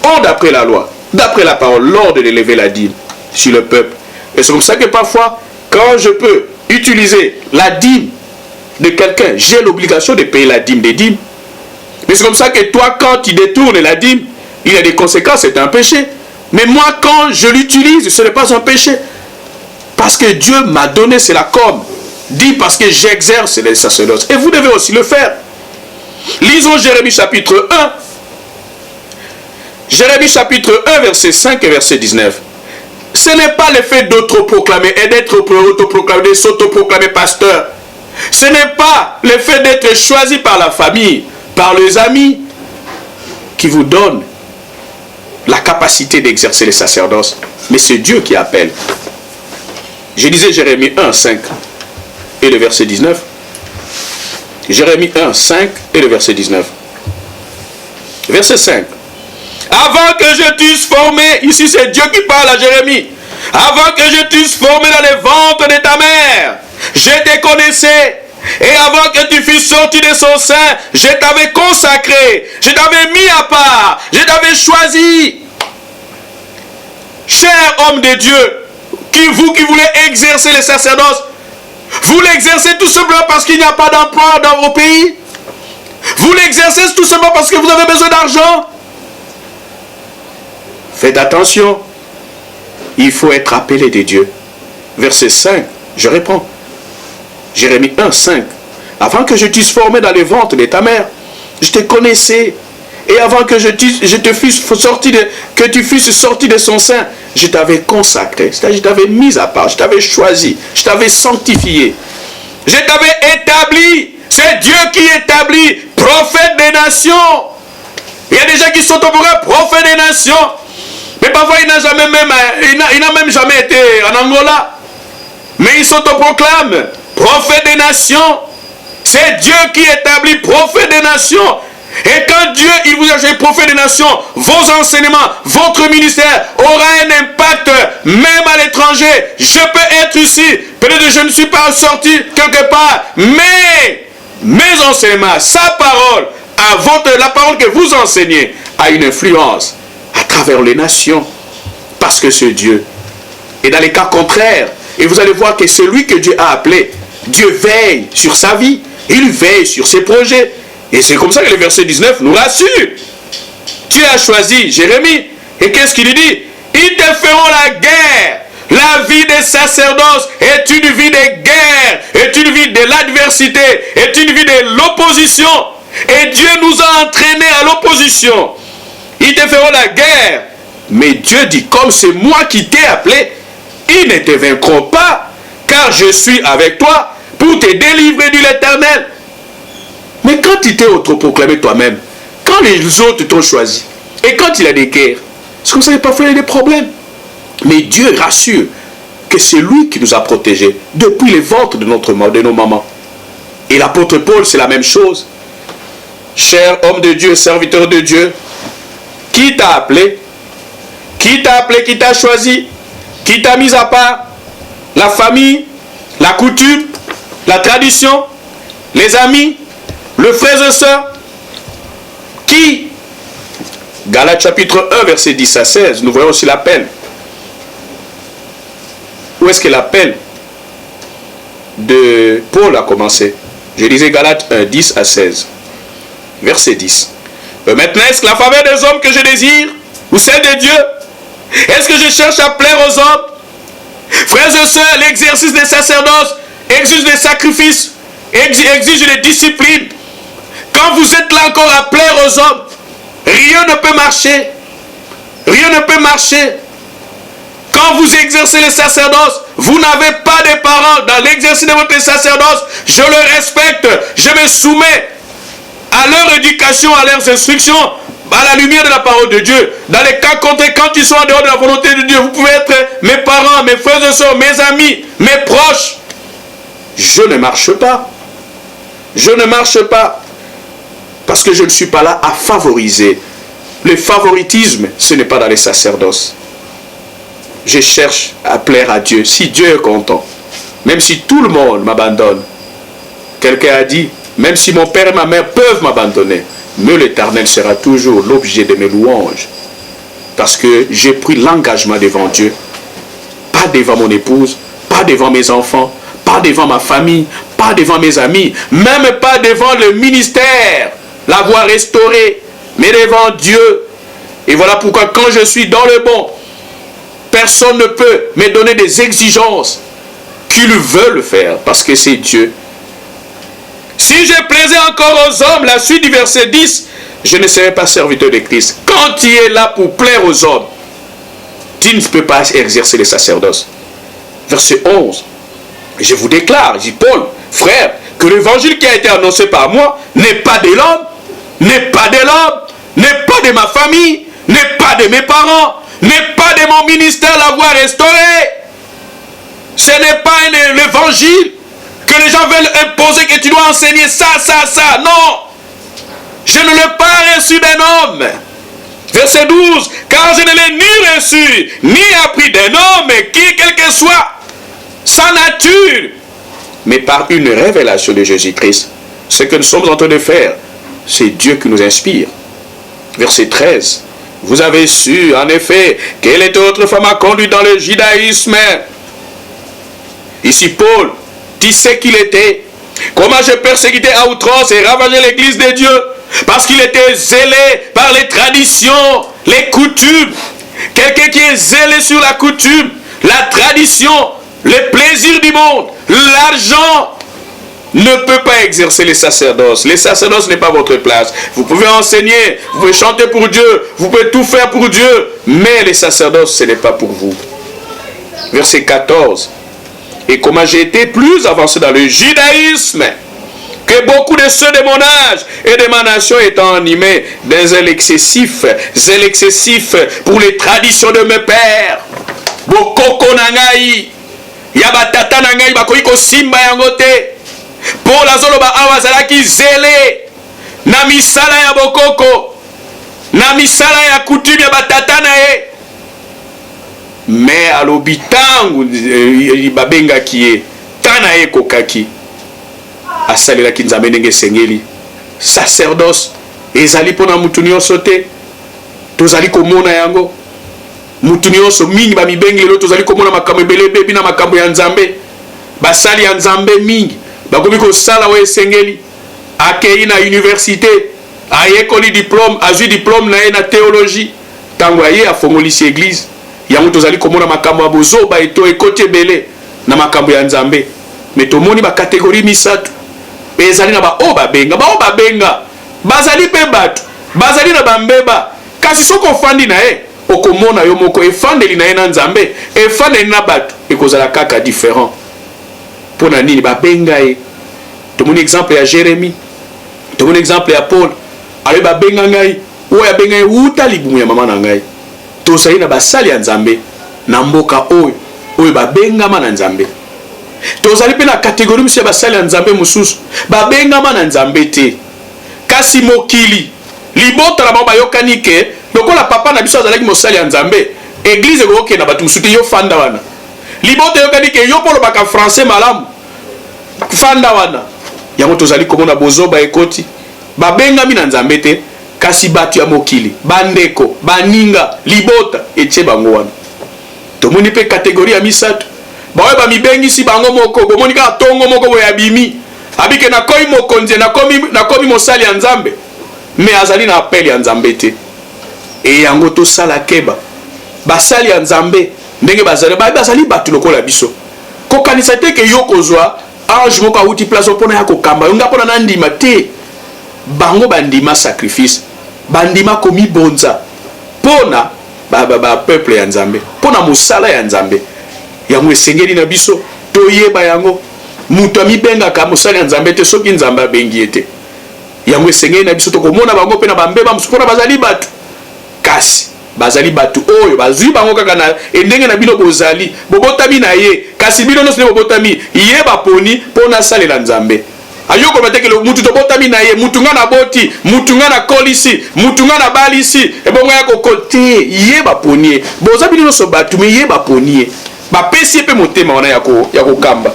Speaker 1: Or, d'après la loi, d'après la parole, l'ordre d'élever la dîme sur le peuple. Et c'est comme ça que parfois, quand je peux utiliser la dîme de quelqu'un, j'ai l'obligation de payer la dîme des dîmes. Mais c'est comme ça que toi, quand tu détournes la dîme, il y a des conséquences, c'est un péché. Mais moi, quand je l'utilise, ce n'est pas un péché. Parce que Dieu m'a donné cela comme dit, parce que j'exerce les sacerdoces. Et vous devez aussi le faire. Lisons Jérémie chapitre 1. Jérémie chapitre 1, verset 5 et verset 19. Ce n'est pas le fait d'autoproclamer et d'être autoproclamé, de s'autoproclamer pasteur. Ce n'est pas le fait d'être choisi par la famille, par les amis, qui vous donne la capacité d'exercer les sacerdoces. Mais c'est Dieu qui appelle. Je disais Jérémie 1, 5 et le verset 19. Jérémie 1, 5 et le verset 19. Verset 5. Avant que je t'eusse formé, ici c'est Dieu qui parle à Jérémie. Avant que je t'eusse formé dans les ventres de ta mère, je te connaissais. Et avant que tu fusses sorti de son sein, je t'avais consacré, je t'avais mis à part, je t'avais choisi. Cher homme de Dieu, vous qui voulez exercer le sacerdoce, vous l'exercez tout simplement parce qu'il n'y a pas d'emploi dans vos pays. Vous l'exercez tout simplement parce que vous avez besoin d'argent. Faites attention. Il faut être appelé de Dieu. Verset 5, je réponds. Jérémie 1, 5. Avant que je t'eusse formé dans les ventres de ta mère, je te connaissais. Et avant que que tu fusses sorti de son sein, je t'avais consacré. C'est-à-dire, je t'avais mis à part, je t'avais choisi, je t'avais sanctifié. Je t'avais établi. C'est Dieu qui établit prophète des nations. Il y a des gens qui sont au programme prophète des nations. Mais parfois, il n'a même jamais été en Angola. Mais il s'autoproclame prophète des nations. C'est Dieu qui établit prophète des nations. Et quand Dieu, il vous a fait prophète des nations, vos enseignements, votre ministère aura un impact même à l'étranger. Je peux être ici, peut-être que je ne suis pas sorti quelque part, mais mes enseignements, sa parole, la parole que vous enseignez, a une influence à travers les nations, parce que c'est Dieu. Et dans les cas contraires, et vous allez voir que celui que Dieu a appelé, Dieu veille sur sa vie, il veille sur ses projets. Et c'est comme ça que le verset 19 nous rassure. Tu as choisi Jérémie. Et qu'est-ce qu'il dit? Ils te feront la guerre. La vie des sacerdoces est une vie de guerre, est une vie de l'adversité, est une vie de l'opposition. Et Dieu nous a entraînés à l'opposition. Ils te feront la guerre. Mais Dieu dit, comme c'est moi qui t'ai appelé, ils ne te vaincront pas, car je suis avec toi pour te délivrer de l'Éternel. Mais quand tu t'es autoproclamé toi-même, quand les autres t'ont choisi, et quand il y a des guerres, c'est comme ça que parfois il y a des problèmes. Mais Dieu rassure que c'est lui qui nous a protégés depuis les ventres de nos mamans. Et l'apôtre Paul, c'est la même chose. Cher homme de Dieu, serviteur de Dieu, qui t'a appelé, qui t'a choisi, qui t'a mis à part, la famille, la coutume, la tradition, les amis, le frère et sœur, qui, Galates chapitre 1, verset 10 à 16, nous voyons aussi l'appel. Où est-ce que l'appel de Paul a commencé? Je disais Galates 1, 10 à 16. Verset 10. Maintenant, est-ce que la faveur des hommes que je désire, ou celle de Dieu? Est-ce que je cherche à plaire aux hommes? Frères et sœurs, l'exercice des sacerdoces exige des sacrifices, exige des disciplines. Quand vous êtes là encore à plaire aux hommes, rien ne peut marcher. Rien ne peut marcher. Quand vous exercez les sacerdoces, vous n'avez pas de parents dans l'exercice de votre sacerdoce. Je le respecte, je me soumets à leur éducation, à leurs instructions, à la lumière de la parole de Dieu. Dans les cas contraires, quand ils sont en dehors de la volonté de Dieu, vous pouvez être mes parents, mes frères et sœurs, mes amis, mes proches. Je ne marche pas. Je ne marche pas. Parce que je ne suis pas là à favoriser. Le favoritisme, ce n'est pas dans les sacerdoces. Je cherche à plaire à Dieu. Si Dieu est content, même si tout le monde m'abandonne, quelqu'un a dit, même si mon père et ma mère peuvent m'abandonner, Mais l'Éternel sera toujours l'objet de mes louanges. Parce que j'ai pris l'engagement devant Dieu. Pas devant mon épouse, pas devant mes enfants, pas devant ma famille, pas devant mes amis, même pas devant le ministère, l'avoir restauré, mais devant Dieu. Et voilà pourquoi quand je suis dans le bon, personne ne peut me donner des exigences qu'il veut le faire, parce que c'est Dieu. Si je plaisais encore aux hommes, la suite du verset 10, je ne serais pas serviteur de Christ. Quand tu es là pour plaire aux hommes, tu ne peux pas exercer le sacerdoce. Verset 11. Je vous déclare, dit Paul, frère, que l'évangile qui a été annoncé par moi n'est pas de l'homme, n'est pas de l'homme, n'est pas de ma famille, n'est pas de mes parents, n'est pas de mon ministère l'avoir restauré. Ce n'est pas l'évangile que les gens veulent imposer que tu dois enseigner ça. Non. Je ne l'ai pas reçu d'un homme. Verset 12. Car je ne l'ai ni reçu, ni appris d'un homme qui, quel que soit sa nature, mais par une révélation de Jésus-Christ. Ce que nous sommes en train de faire, c'est Dieu qui nous inspire. Verset 13. Vous avez su, en effet, quelle était autre femme a conduit dans le judaïsme. Ici, Paul, tu sais qu'il était. Comment j'ai persécuté à outrance et ravagé l'église de Dieu. Parce qu'il était zélé par les traditions, les coutumes. Quelqu'un qui est zélé sur la coutume, la tradition, les plaisirs du monde, l'argent, ne peut pas exercer les sacerdoces. Les sacerdoces n'est pas votre place. Vous pouvez enseigner, vous pouvez chanter pour Dieu, vous pouvez tout faire pour Dieu, mais les sacerdoces, ce n'est pas pour vous. Verset 14. Et comment j'ai été plus avancé dans le judaïsme que beaucoup de ceux de mon âge et de ma nation étant animés d'un zèle excessif pour les traditions de mes pères. Bokoko nangai, yabatata nangai bakoki ko simba yangote. Pour la zoloba awazalaki zélé na misala ya bokoko, na misala ya coutume ya batata na ye. Mais alobi tangu babenga kiye tana ye kokaki asalelaki nzambe ndenge sengeli sacerdoce ezali pona mutu nyonso te tozali komona yango mutu nyonso mingi bamibengi lelo tozali komona makambo ebele bebi na makambo ya nzambe basali ya nzambe mingi bakomi kosala oyo esengeli akei na université ayekoli diplôme azwi diplôme na ye na théologie ntango aye afongolisi église yango tozali komona makambo ya bozoba eto ekoti ebele na makambo ya nzambe me tomoni bakategori misatu pe ezali na bao babenga bazali pe bato bazali na bambeba kasi soko ofandi na ye okomona yo moko efandeli na ye na nzambe efandeli na bato ekozala kaka différent mpona nini babenga ye tomoni exemple ya Jérémie tomoni exemple ya Paul ale babenga ngai oyo abenga ye uta libumu ya mama na ngai tozali na basali ya nzambe na mboka oyo babengama na nzambe tozali pe na kategori misi ya basali ya nzambe mosusu babengama na nzambe te kasi mokili libota na bango bayokani ke lokola papa na biso azalaki mosali ya nzambe eglize ekokokenda bato mosusu te yo fanda wana libota eyokani ke yo mpo olobaka français malamu fanda wana yango tozali komona bozoba ekoti babengami na nzambe te kasi bato ya mokili bandeko baninga libota etie bango wana tomoni pe kategori ya misatu baoyo bamibengisi bango moko bomoni kaka tongo moko boye abimi abike nakomi mokonzi nakomi mosali ya nzambe me azali na apele ya nzambe te e yango tosala keba basali ya nzambe ndenge bazali bato lokola biso kokanisa te ke yo kozwa ange moko awuti place mpona ya kokamba yo nga mpona nandima te bango bandima sacrifice bandima komibonza mpona peuple ya nzambe mpona mosala ya nzambe yango esengeli na biso toyeba yango mutu amibengaka mosala ya nzambe te soki nzambe abengi ye te yango esengeli na biso tokomona bango mpe na bambeba mosusu mpona bazali bato kasi bazali bato oyo bazwi bango kaka na endenge na bino bozali bobotami na ye kasi bino nyonso nde bobotami ye baponi mpona asalela nzambe ayoko bateke mutu tobotami na ye mutu nga na boti mutu nga na kolisi mutu nga na balisi ebongo ya kokote ye baponi ye boza bino nyonso bato me ye baponi ye bapesi ye mpe motema wana ya kokamba.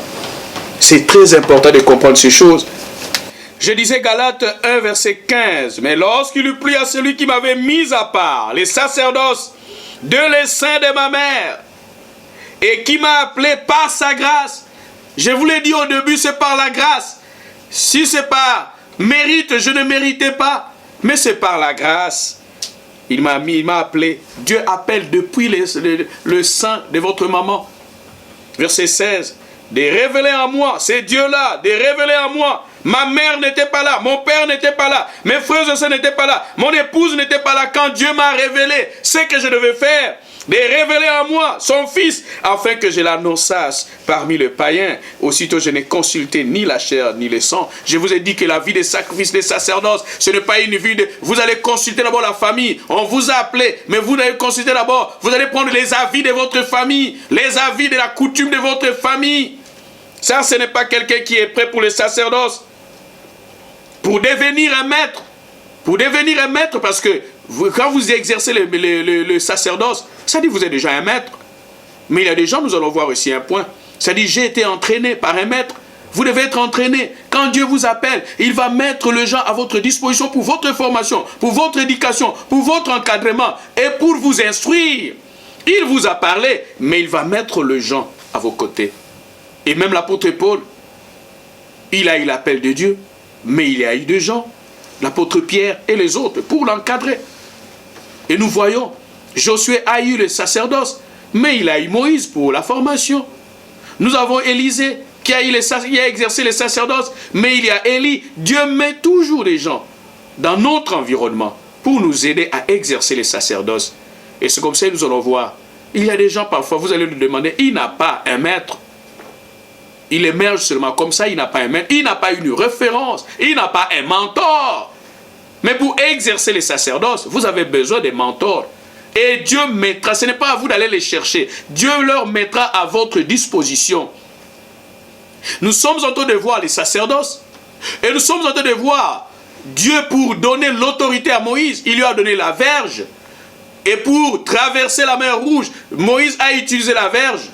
Speaker 1: C'est très important de comprendre ces choses. Je disais Galates 1, verset 15. Mais lorsqu'il eut plu à celui qui m'avait mis à part, les sacerdoces de l'essaim de ma mère, et qui m'a appelé par sa grâce. Je vous l'ai dit au début, c'est par la grâce. Si c'est par mérite, je ne méritais pas, mais c'est par la grâce. Il m'a appelé. Dieu appelle depuis le sein de votre maman. Verset 16. De révéler en moi, c'est Dieu-là, de révéler en moi. Ma mère n'était pas là, mon père n'était pas là, mes frères et sœurs n'étaient pas là, mon épouse n'était pas là quand Dieu m'a révélé ce que je devais faire. De révéler en moi son fils, afin que je l'annonçasse parmi les païens. Aussitôt je n'ai consulté ni la chair ni le sang. Je vous ai dit que la vie des sacrifices, des sacerdoces, ce n'est pas une vie de... Vous allez consulter d'abord la famille. On vous a appelé, mais vous allez consulter d'abord. Vous allez prendre les avis de votre famille, les avis de la coutume de votre famille. Ça, ce n'est pas quelqu'un qui est prêt pour le sacerdoce. Pour devenir un maître. Pour devenir un maître, parce que quand vous exercez le sacerdoce, ça dit que vous êtes déjà un maître. Mais il y a des gens, nous allons voir ici un point. Ça dit, j'ai été entraîné par un maître. Vous devez être entraîné. Quand Dieu vous appelle, il va mettre les gens à votre disposition pour votre formation, pour votre éducation, pour votre encadrement et pour vous instruire. Il vous a parlé, mais il va mettre les gens à vos côtés. Et même l'apôtre Paul, il a eu l'appel de Dieu, mais il y a eu des gens, l'apôtre Pierre et les autres, pour l'encadrer. Et nous voyons, Josué a eu le sacerdoce, mais il a eu Moïse pour la formation. Nous avons Élisée qui a exercé le sacerdoce, mais il y a Élie. Dieu met toujours des gens dans notre environnement pour nous aider à exercer le sacerdoce. Et c'est comme ça que nous allons voir. Il y a des gens parfois, vous allez nous demander, il n'a pas un maître. Il émerge seulement comme ça, il n'a pas un maître, il n'a pas une référence, il n'a pas un mentor. Mais pour exercer les sacerdoces, vous avez besoin des mentors. Et Dieu mettra, ce n'est pas à vous d'aller les chercher, Dieu leur mettra à votre disposition. Nous sommes en train de voir les sacerdoces, et nous sommes en train de voir Dieu pour donner l'autorité à Moïse, il lui a donné la verge. Et pour traverser la mer Rouge, Moïse a utilisé la verge.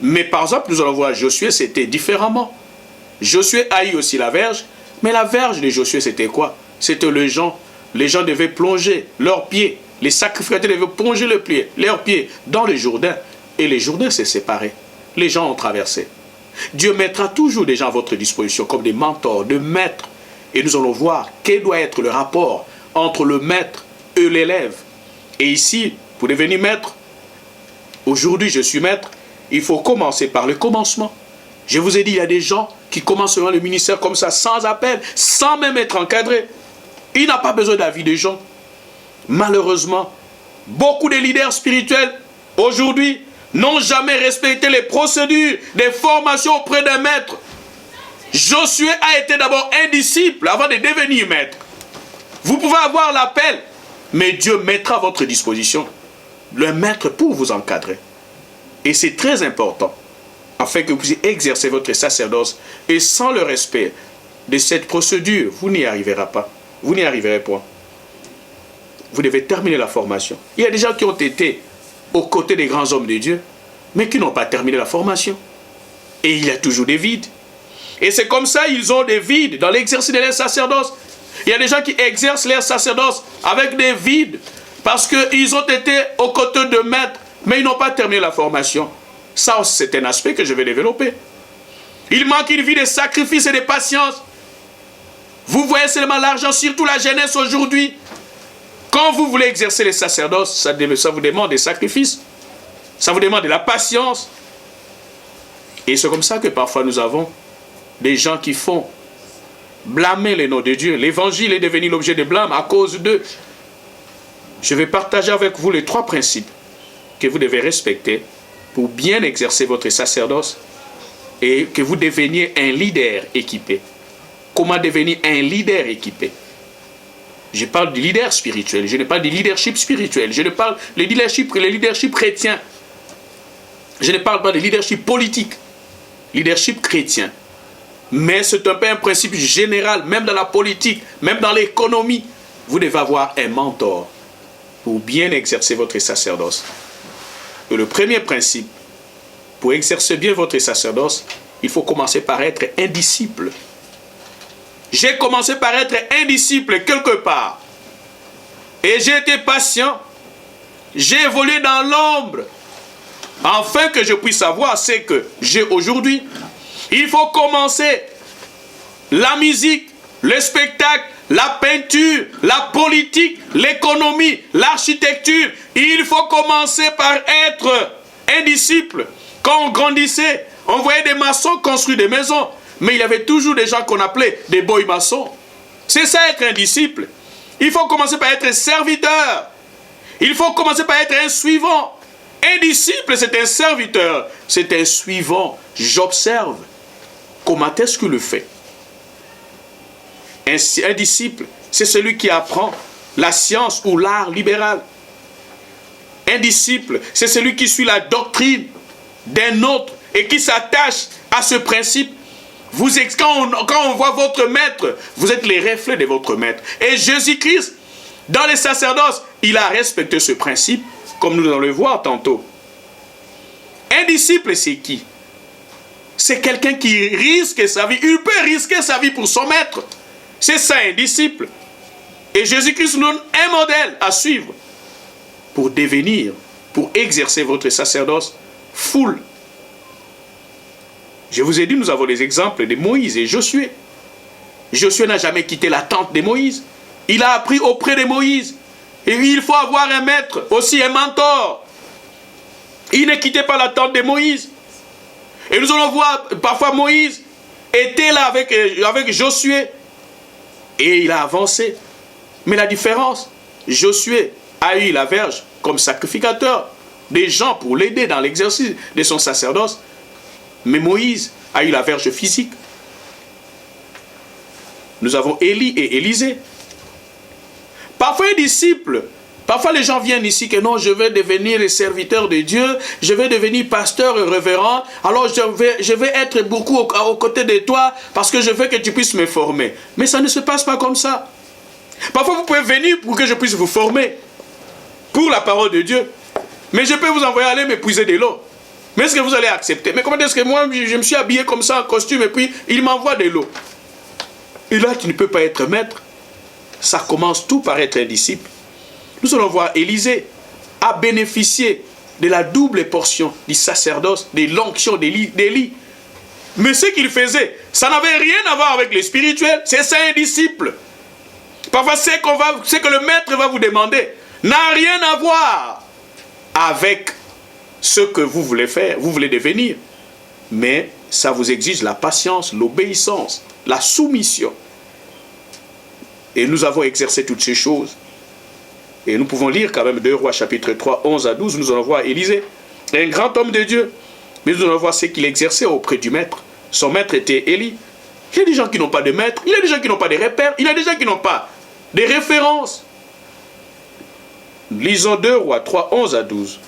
Speaker 1: Mais par exemple, nous allons voir Josué, c'était différemment. Josué a eu aussi la verge, mais la verge de Josué, c'était quoi? C'était les gens devaient plonger leurs pieds, les sacrificateurs devaient plonger leurs pieds dans le Jourdain, et le Jourdain s'est séparé. Les gens ont traversé. Dieu mettra toujours des gens à votre disposition, comme des mentors, des maîtres, et nous allons voir quel doit être le rapport entre le maître et l'élève. Et ici, pour devenir maître, aujourd'hui je suis maître, il faut commencer par le commencement. Je vous ai dit, il y a des gens qui commencent dans le ministère comme ça, sans appel, sans même être encadrés. Il n'a pas besoin d'avis des gens. Malheureusement, beaucoup de leaders spirituels, aujourd'hui, n'ont jamais respecté les procédures des formations auprès d'un maître. Josué a été d'abord un disciple avant de devenir maître. Vous pouvez avoir l'appel, mais Dieu mettra à votre disposition le maître pour vous encadrer. Et c'est très important, afin que vous puissiez exercer votre sacerdoce. Et sans le respect de cette procédure, vous n'y arriverez pas. Vous n'y arriverez pas. Vous devez terminer la formation. Il y a des gens qui ont été aux côtés des grands hommes de Dieu, mais qui n'ont pas terminé la formation. Et il y a toujours des vides. Et c'est comme ça, ils ont des vides dans l'exercice de leur sacerdoce. Il y a des gens qui exercent leur sacerdoce avec des vides, parce qu'ils ont été aux côtés de maîtres, mais ils n'ont pas terminé la formation. Ça, c'est un aspect que je vais développer. Il manque une vie de sacrifice et de patience. Vous voyez seulement l'argent, surtout la jeunesse aujourd'hui. Quand vous voulez exercer les sacerdoces, ça vous demande des sacrifices. Ça vous demande de la patience. Et c'est comme ça que parfois nous avons des gens qui font blâmer le nom de Dieu. L'évangile est devenu l'objet de blâme à cause d'eux. Je vais partager avec vous les 3 principes que vous devez respecter pour bien exercer votre sacerdoce et que vous deveniez un leader équipé. Comment devenir un leader équipé? Je parle du leader spirituel, je ne parle du leadership spirituel, je ne parle du leadership chrétien. Je ne parle pas de leadership politique, leadership chrétien. Mais c'est un peu un principe général, même dans la politique, même dans l'économie. Vous devez avoir un mentor pour bien exercer votre sacerdoce. Et le premier principe, pour exercer bien votre sacerdoce, il faut commencer par être un disciple. J'ai commencé par être un disciple quelque part. Et j'ai été patient. J'ai évolué dans l'ombre. Afin que je puisse savoir ce que j'ai aujourd'hui. Il faut commencer la musique, le spectacle, la peinture, la politique, l'économie, l'architecture. Il faut commencer par être un disciple. Quand on grandissait, on voyait des maçons construire des maisons. Mais il y avait toujours des gens qu'on appelait des boy maçons. C'est ça être un disciple. Il faut commencer par être serviteur. Il faut commencer par être un suivant. Un disciple, c'est un serviteur. C'est un suivant. J'observe. Comment est-ce qu'il le fait? Un disciple, c'est celui qui apprend la science ou l'art libéral. Un disciple, c'est celui qui suit la doctrine d'un autre et qui s'attache à ce principe. Quand on voit votre maître, vous êtes les reflets de votre maître. Et Jésus-Christ, dans les sacerdoces, il a respecté ce principe, comme nous allons le voir tantôt. Un disciple, c'est qui? C'est quelqu'un qui risque sa vie. Il peut risquer sa vie pour son maître. C'est ça un disciple. Et Jésus-Christ nous donne un modèle à suivre pour devenir, pour exercer votre sacerdoce full. Je vous ai dit, nous avons des exemples de Moïse et Josué. Josué n'a jamais quitté la tente de Moïse. Il a appris auprès de Moïse. Et il faut avoir un maître, aussi un mentor. Il ne quittait pas la tente de Moïse. Et nous allons voir, parfois Moïse était là avec Josué. Et il a avancé. Mais la différence, Josué a eu la verge comme sacrificateur. Des gens pour l'aider dans l'exercice de son sacerdoce. Mais Moïse a eu la verge physique. Nous avons Élie et Élisée. Parfois un disciple, parfois les gens viennent ici que non, je vais devenir serviteur de Dieu, je vais devenir pasteur et révérend, alors je vais être beaucoup aux côtés de toi parce que je veux que tu puisses me former. Mais ça ne se passe pas comme ça. Parfois vous pouvez venir pour que je puisse vous former pour la parole de Dieu. Mais je peux vous envoyer aller m'épuiser de l'eau. Mais est-ce que vous allez accepter? Mais comment est-ce que moi, je me suis habillé comme ça en costume et puis il m'envoie de l'eau? Et là, tu ne peux pas être maître. Ça commence tout par être un disciple. Nous allons voir Élisée a bénéficié de la double portion du sacerdoce, de l'onction d'Élie. Mais ce qu'il faisait, ça n'avait rien à voir avec le spirituel. C'est ça un disciple. Parfois, ce que le maître va vous demander n'a rien à voir avec ce que vous voulez faire, vous voulez devenir. Mais ça vous exige la patience, l'obéissance, la soumission. Et nous avons exercé toutes ces choses. Et nous pouvons lire quand même 2 Rois chapitre 3, 11 à 12, nous allons voir Élisée, un grand homme de Dieu. Mais nous allons voir ce qu'il exerçait auprès du maître. Son maître était Élie. Il y a des gens qui n'ont pas de maître, il y a des gens qui n'ont pas de repères, il y a des gens qui n'ont pas de références. Lisons 2 Rois 3, 11 à 12.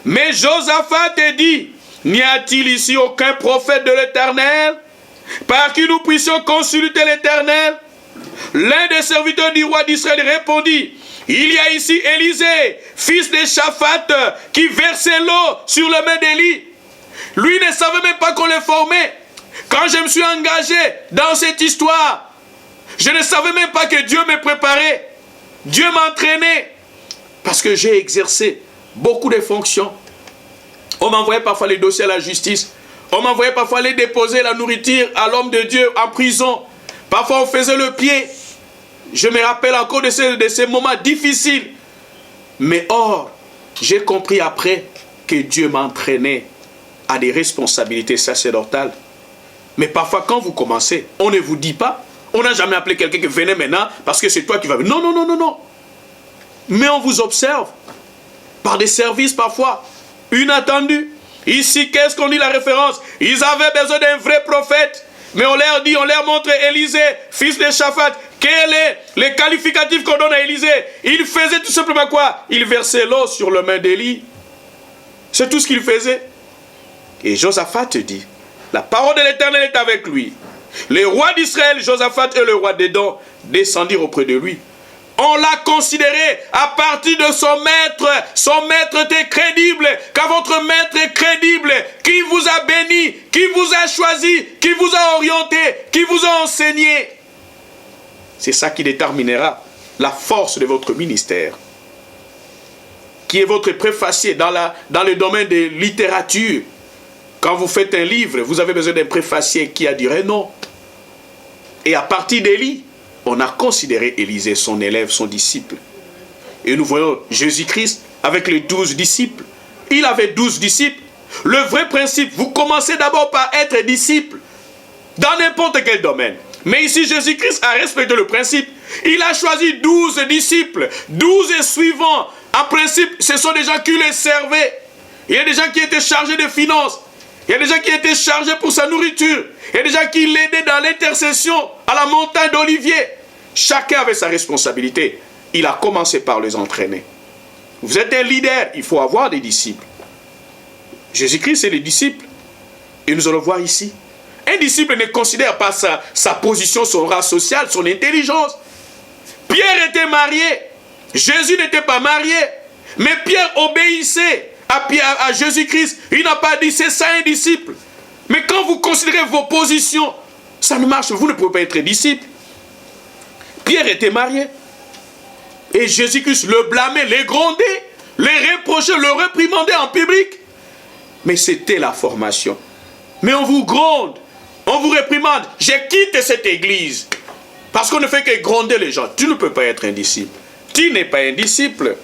Speaker 1: Mais Josaphat dit, n'y a-t-il ici aucun prophète de l'Éternel par qui nous puissions consulter l'Éternel? L'un des serviteurs du roi d'Israël répondit, il y a ici Élisée, fils de Shaphat, qui versait l'eau sur le main d'Élie. Lui ne savait même pas qu'on le formait. Quand je me suis engagé dans cette histoire, je ne savais même pas que Dieu me préparait. Dieu m'entraînait. Parce que j'ai exercé beaucoup de fonctions. On m'envoyait parfois les dossiers à la justice. On m'envoyait parfois aller déposer la nourriture à l'homme de Dieu en prison. Parfois on faisait le pied. Je me rappelle encore de ces moments difficiles. Mais or, j'ai compris après que Dieu m'entraînait à des responsabilités sacerdotales. Mais parfois quand vous commencez, on ne vous dit pas. On n'a jamais appelé quelqu'un qui venait maintenant parce que c'est toi qui vas venir. Non, non, non, non, non. Mais on vous observe par des services parfois inattendus. Ici, qu'est-ce qu'on dit la référence? Ils avaient besoin d'un vrai prophète. Mais on leur montre Élisée, fils de Shaphat. Quel est le qualificatif qu'on donne à Élisée? Il faisait tout simplement quoi? Il versait l'eau sur le main d'Élie. C'est tout ce qu'il faisait. Et Josaphat dit, la parole de l'Éternel est avec lui. Les rois d'Israël, Josaphat et le roi d'Édom, descendirent auprès de lui. On l'a considéré à partir de son maître. Son maître était crédible. Quand votre maître est crédible, qui vous a béni, qui vous a choisi, qui vous a orienté, qui vous a enseigné, C'est ça qui déterminera la force de votre ministère. Qui est votre préfacier dans le domaine de littérature. Quand vous faites un livre, vous avez besoin d'un préfacier qui a dit non. Et à partir d'Élie, on a considéré Élisée son élève, son disciple. Et nous voyons Jésus-Christ avec les 12 disciples. Il avait 12 disciples. Le vrai principe, vous commencez d'abord par être disciple dans n'importe quel domaine. Mais ici, Jésus-Christ a respecté le principe. Il a choisi 12 disciples, 12 et suivants. En principe, ce sont des gens qui les servaient. Il y a des gens qui étaient chargés de finances. Il y a des gens qui étaient chargés pour sa nourriture. Il y a des gens qui l'aidaient dans l'intercession à la montagne d'Olivier. Chacun avait sa responsabilité. Il a commencé par les entraîner. Vous êtes un leader, il faut avoir des disciples. Jésus-Christ, c'est les disciples. Et nous allons voir ici. Un disciple ne considère pas sa position, son rang social, son intelligence. Pierre était marié. Jésus n'était pas marié. Mais Pierre obéissait à Jésus-Christ. Il n'a pas dit c'est ça un disciple. Mais quand vous considérez vos positions, ça ne marche. Vous ne pouvez pas être disciple. Pierre était marié. Et Jésus-Christ le blâmait, les grondait, les reprochait, le réprimandait en public. Mais c'était la formation. Mais on vous gronde, on vous réprimande. J'ai quitté cette église. Parce qu'on ne fait que gronder les gens. Tu ne peux pas être un disciple. Tu n'es pas un disciple.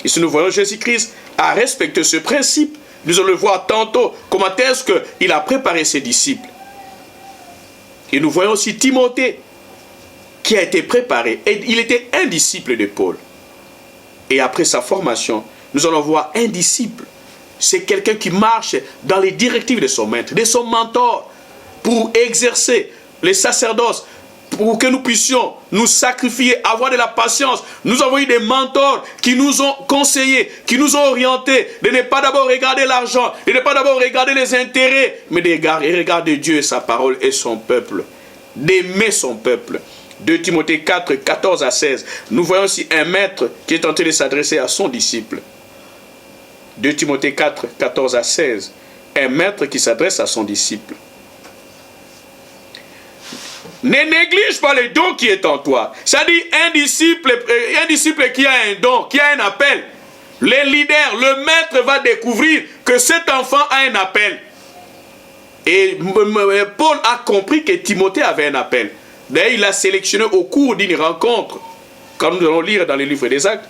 Speaker 1: Ici nous voyons Jésus-Christ a respecté ce principe. Nous allons le voir tantôt. Comment est-ce qu'il a préparé ses disciples. Et nous voyons aussi Timothée qui a été préparé. Et il était un disciple de Paul. Et après sa formation, nous allons voir un disciple. C'est quelqu'un qui marche dans les directives de son maître, de son mentor, pour exercer les sacerdoces, pour que nous puissions nous sacrifier, avoir de la patience. Nous avons eu des mentors qui nous ont conseillés, qui nous ont orientés, de ne pas d'abord regarder l'argent, de ne pas d'abord regarder les intérêts, mais de regarder Dieu et sa parole et son peuple, d'aimer son peuple. 2 Timothée 4, 14 à 16. Nous voyons aussi un maître qui est en train de s'adresser à son disciple. 2 Timothée 4, 14 à 16. Un maître qui s'adresse à son disciple. Ne néglige pas le don qui est en toi. C'est-à-dire un disciple qui a un don, qui a un appel. Les leaders, le maître va découvrir que cet enfant a un appel. Et Paul a compris que Timothée avait un appel. D'ailleurs, il l'a sélectionné au cours d'une rencontre. Quand nous allons lire dans les livres des Actes.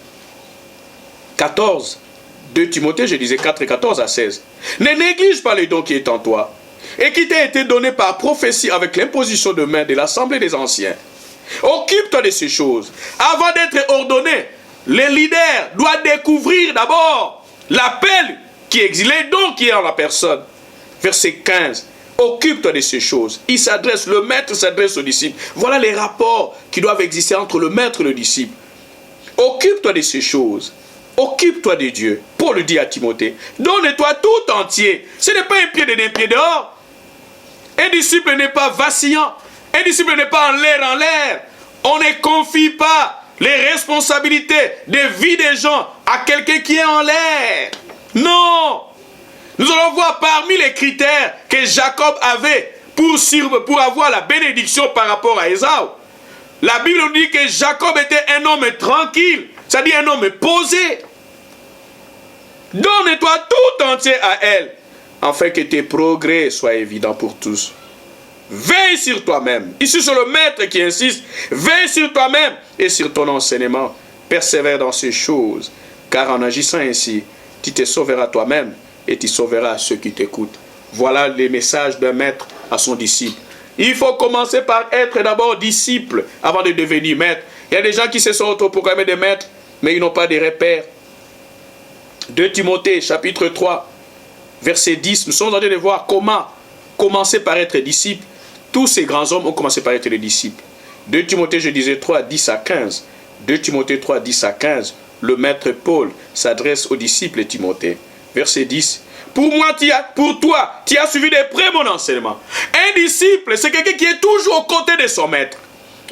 Speaker 1: 14. 2 Timothée, je disais 4, 14 à 16. Ne néglige pas le don qui est en toi et qui t'a été donné par prophétie avec l'imposition de main de l'Assemblée des Anciens. Occupe-toi de ces choses. Avant d'être ordonné, les leaders doivent découvrir d'abord l'appel qui existe, les dons qui est en la personne. Verset 15. Occupe-toi de ces choses. Le maître s'adresse aux disciples. Voilà les rapports qui doivent exister entre le maître et le disciple. Occupe-toi de ces choses. Occupe-toi de Dieu. Paul le dit à Timothée. Donne-toi tout entier. Ce n'est pas un pied dedans, un pied dehors. Un disciple n'est pas vacillant. Un disciple n'est pas en l'air. On ne confie pas les responsabilités des vies des gens à quelqu'un qui est en l'air. Non. Nous allons voir parmi les critères que Jacob avait pour avoir la bénédiction par rapport à Ésaü. La Bible nous dit que Jacob était un homme tranquille, c'est-à-dire un homme posé. Donne-toi tout entier à elle, afin que tes progrès soient évidents pour tous. Veille sur toi-même. Ici, c'est le maître qui insiste. Veille sur toi-même et sur ton enseignement. Persévère dans ces choses, car en agissant ainsi, tu te sauveras toi-même et tu sauveras ceux qui t'écoutent. Voilà les messages d'un maître à son disciple. Il faut commencer par être d'abord disciple avant de devenir maître. Il y a des gens qui se sont autoproclamés des maîtres, mais ils n'ont pas de repères. 2 Timothée, chapitre 3, verset 10. Nous sommes en train de voir comment commencer par être disciple. Tous ces grands hommes ont commencé par être des disciples. 2 Timothée, je disais 3, 10 à 15. 2 Timothée 3, 10 à 15. Le maître Paul s'adresse aux disciples de Timothée. Verset 10. Pour toi, tu as suivi de près mon enseignement. Un disciple, c'est quelqu'un qui est toujours aux côtés de son maître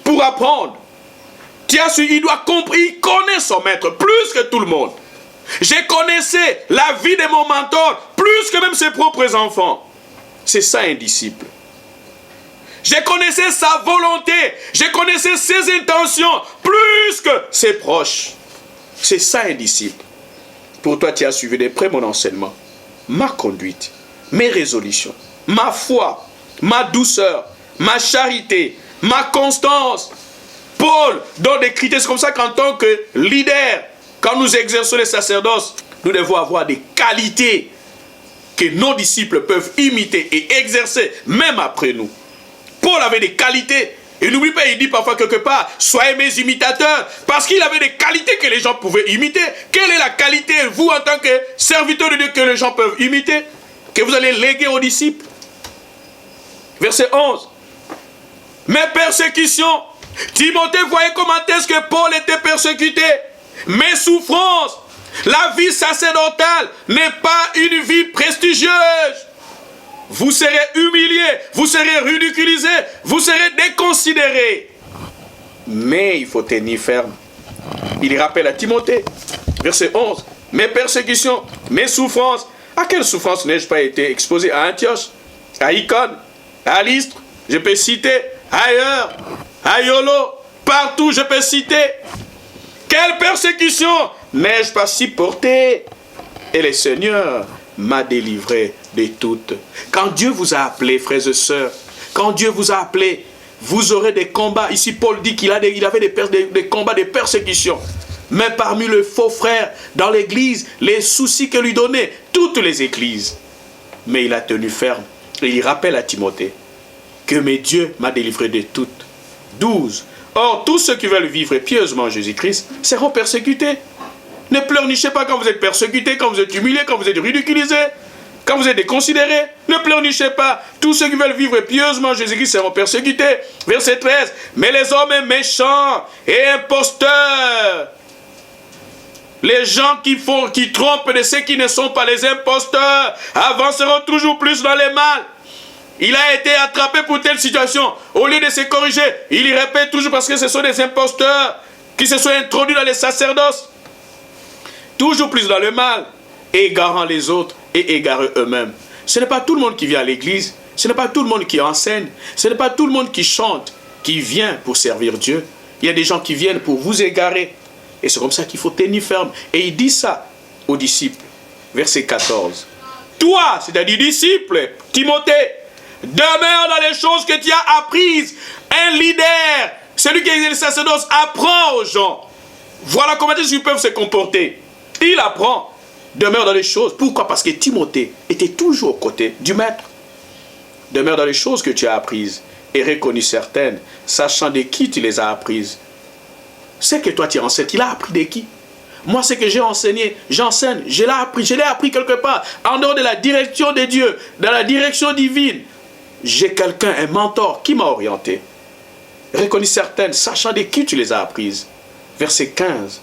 Speaker 1: pour apprendre. Il doit comprendre, il connaît son maître plus que tout le monde. Je connaissais la vie de mon mentor plus que même ses propres enfants. C'est ça un disciple. Je connaissais sa volonté. Je connaissais ses intentions plus que ses proches. C'est ça un disciple. Pour toi, tu as suivi de près mon enseignement, ma conduite, mes résolutions, ma foi, ma douceur, ma charité, ma constance. Paul donne des critères. C'est comme ça qu'en tant que leader, quand nous exerçons les sacerdoces, nous devons avoir des qualités que nos disciples peuvent imiter et exercer même après nous. Paul avait des qualités. Et n'oublie pas, il dit parfois quelque part, soyez mes imitateurs, parce qu'il avait des qualités que les gens pouvaient imiter. Quelle est la qualité, vous, en tant que serviteur de Dieu, que les gens peuvent imiter, que vous allez léguer aux disciples? Verset 11. Mes persécutions. Timothée voyait comment est-ce que Paul était persécuté. Mes souffrances. La vie sacerdotale n'est pas une vie prestigieuse. Vous serez humilié, vous serez ridiculisé, vous serez déconsidéré. Mais il faut tenir ferme. Il rappelle à Timothée, verset 11, mes persécutions, mes souffrances. À quelle souffrance n'ai-je pas été exposé à Antioche, à Icône, à Lystre, je peux citer, ailleurs, à Yolo, partout je peux citer. Quelle persécution n'ai-je pas supporté? Et le Seigneur m'a délivré de toutes. Quand Dieu vous a appelé, frères et sœurs, quand Dieu vous a appelé, vous aurez des combats. Ici, Paul dit qu'il avait des combats, des persécutions. Mais parmi les faux frères, dans l'église, les soucis que lui donnaient toutes les églises. Mais il a tenu ferme. Et il rappelle à Timothée que mais Dieu m'a délivré de toutes. 12. Or, tous ceux qui veulent vivre pieusement en Jésus-Christ seront persécutés. Ne pleurnichez pas quand vous êtes persécuté, quand vous êtes humilié, quand vous êtes ridiculisé, quand vous êtes déconsidéré. Ne pleurnichez pas. Tous ceux qui veulent vivre pieusement en Jésus-Christ seront persécutés. Verset 13. Mais les hommes méchants et imposteurs, les gens qui trompent de ceux qui ne sont pas les imposteurs, avanceront toujours plus dans les mal. Il a été attrapé pour telle situation. Au lieu de se corriger, il y répète toujours parce que ce sont des imposteurs qui se sont introduits dans les sacerdoces. Toujours plus dans le mal, égarant les autres et égarant eux-mêmes. Ce n'est pas tout le monde qui vient à l'église, ce n'est pas tout le monde qui enseigne, ce n'est pas tout le monde qui chante, qui vient pour servir Dieu. Il y a des gens qui viennent pour vous égarer. Et c'est comme ça qu'il faut tenir ferme. Et il dit ça aux disciples. Verset 14. Toi, c'est-à-dire disciple, Timothée, demeure dans les choses que tu as apprises. Un leader, celui qui exerce le sacerdoce, apprend aux gens. Voilà comment ils peuvent se comporter. Il apprend, demeure dans les choses. Pourquoi? Parce que Timothée était toujours aux côtés du maître. Demeure dans les choses que tu as apprises et reconnu certaines, sachant de qui tu les as apprises. C'est que toi tu enseignes, il a appris de qui? Moi, ce que j'ai enseigné, j'enseigne, je l'ai appris quelque part, en dehors de la direction de Dieu, dans la direction divine. J'ai quelqu'un, un mentor, qui m'a orienté. Reconnu certaines, sachant de qui tu les as apprises. Verset 15.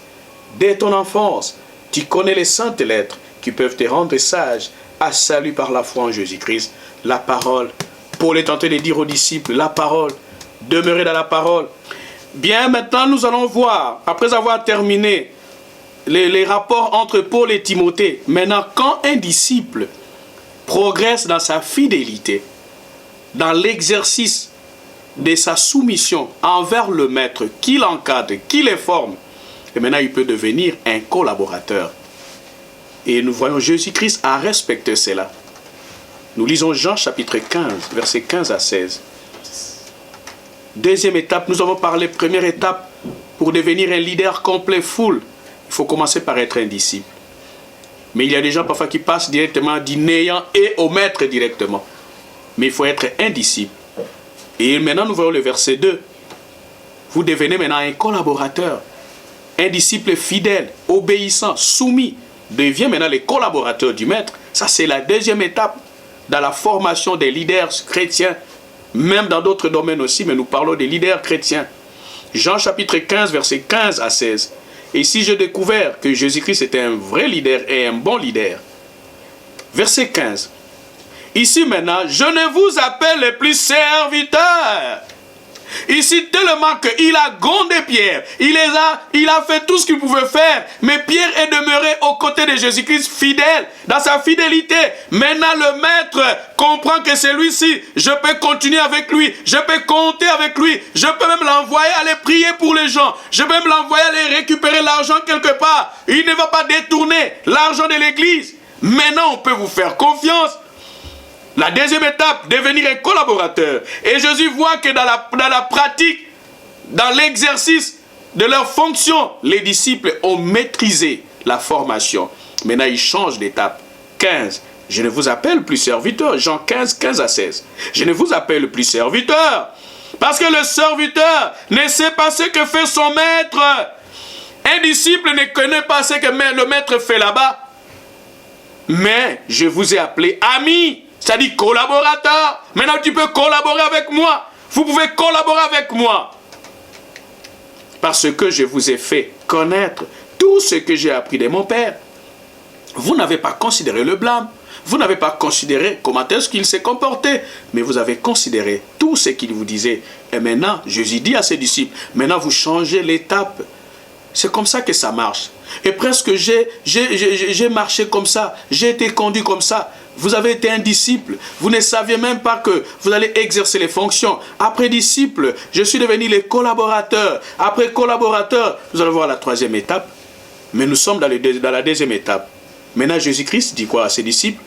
Speaker 1: Dès ton enfance, tu connais les saintes lettres qui peuvent te rendre sage à salut par la foi en Jésus-Christ. La parole. Paul est tenté de dire aux disciples, la parole. Demeurez dans la parole. Bien, maintenant, nous allons voir, après avoir terminé les rapports entre Paul et Timothée, maintenant, quand un disciple progresse dans sa fidélité, dans l'exercice de sa soumission envers le maître, qui l'encadre, qui le forme, et maintenant il peut devenir un collaborateur. Et nous voyons Jésus-Christ a respecté cela. Nous lisons Jean chapitre 15, versets 15 à 16. Deuxième étape, nous avons parlé, première étape, pour devenir un leader complet, full, il faut commencer par être un disciple. Mais il y a des gens parfois qui passent directement du néant et au maître directement. Mais il faut être un disciple. Et maintenant nous voyons le verset 2. Vous devenez maintenant un collaborateur. Un disciple fidèle, obéissant, soumis, devient maintenant le collaborateur du maître. Ça c'est la deuxième étape dans la formation des leaders chrétiens. Même dans d'autres domaines aussi, mais nous parlons des leaders chrétiens. Jean chapitre 15, verset 15 à 16. Et ici j'ai découvert que Jésus-Christ était un vrai leader et un bon leader. Verset 15. Ici maintenant, je ne vous appelle plus serviteurs, Ici, tellement qu'il a grondé Pierre. Il a fait tout ce qu'il pouvait faire. Mais Pierre est demeuré aux côtés de Jésus-Christ fidèle, dans sa fidélité. Maintenant, le maître comprend que c'est lui-ci. Je peux continuer avec lui. Je peux compter avec lui. Je peux même l'envoyer aller prier pour les gens. Je peux même l'envoyer aller récupérer l'argent quelque part. Il ne va pas détourner l'argent de l'église. Maintenant, on peut vous faire confiance. La deuxième étape, devenir un collaborateur. Et Jésus voit que dans la pratique, dans l'exercice de leur fonction, les disciples ont maîtrisé la formation. Maintenant, ils changent d'étape. 15. Je ne vous appelle plus serviteur. Jean 15, 15 à 16. Je ne vous appelle plus serviteur. Parce que le serviteur ne sait pas ce que fait son maître. Un disciple ne connaît pas ce que le maître fait là-bas. Mais je vous ai appelé ami. C'est-à-dire collaborateur. Maintenant, tu peux collaborer avec moi. Vous pouvez collaborer avec moi. Parce que je vous ai fait connaître tout ce que j'ai appris de mon Père. Vous n'avez pas considéré le blâme. Vous n'avez pas considéré comment est-ce qu'il s'est comporté. Mais vous avez considéré tout ce qu'il vous disait. Et maintenant, Jésus dit à ses disciples, maintenant vous changez l'étape. C'est comme ça que ça marche. Et presque j'ai marché comme ça. J'ai été conduit comme ça. Vous avez été un disciple. Vous ne saviez même pas que vous allez exercer les fonctions. Après disciple, je suis devenu les collaborateurs. Après collaborateur, vous allez voir la troisième étape. Mais nous sommes dans la deuxième étape. Maintenant, Jésus-Christ dit quoi à ses disciples?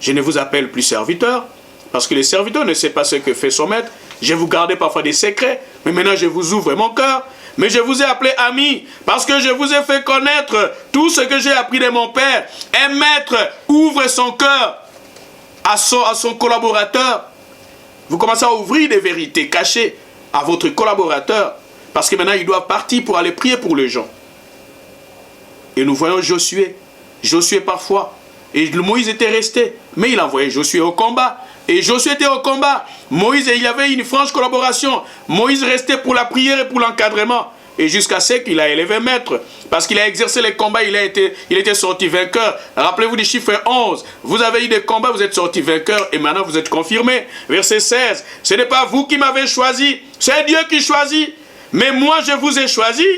Speaker 1: Je ne vous appelle plus serviteur, parce que le serviteur ne sait pas ce que fait son maître. Je vous gardais parfois des secrets, mais maintenant je vous ouvre mon cœur. Mais je vous ai appelé ami, parce que je vous ai fait connaître tout ce que j'ai appris de mon Père. Un maître ouvre son cœur à son collaborateur. Vous commencez à ouvrir des vérités cachées à votre collaborateur, parce que maintenant il doit partir pour aller prier pour les gens. Et nous voyons Josué. Josué parfois, et Moïse était resté, mais il envoyait Josué au combat. Et Josué était au combat. Moïse, il y avait une franche collaboration. Moïse restait pour la prière et pour l'encadrement. Et jusqu'à ce qu'il a élevé maître. Parce qu'il a exercé les combats, il était sorti vainqueur. Rappelez-vous du chiffre 11. Vous avez eu des combats, vous êtes sorti vainqueur. Et maintenant vous êtes confirmé. Verset 16. Ce n'est pas vous qui m'avez choisi. C'est Dieu qui choisit. Mais moi je vous ai choisi.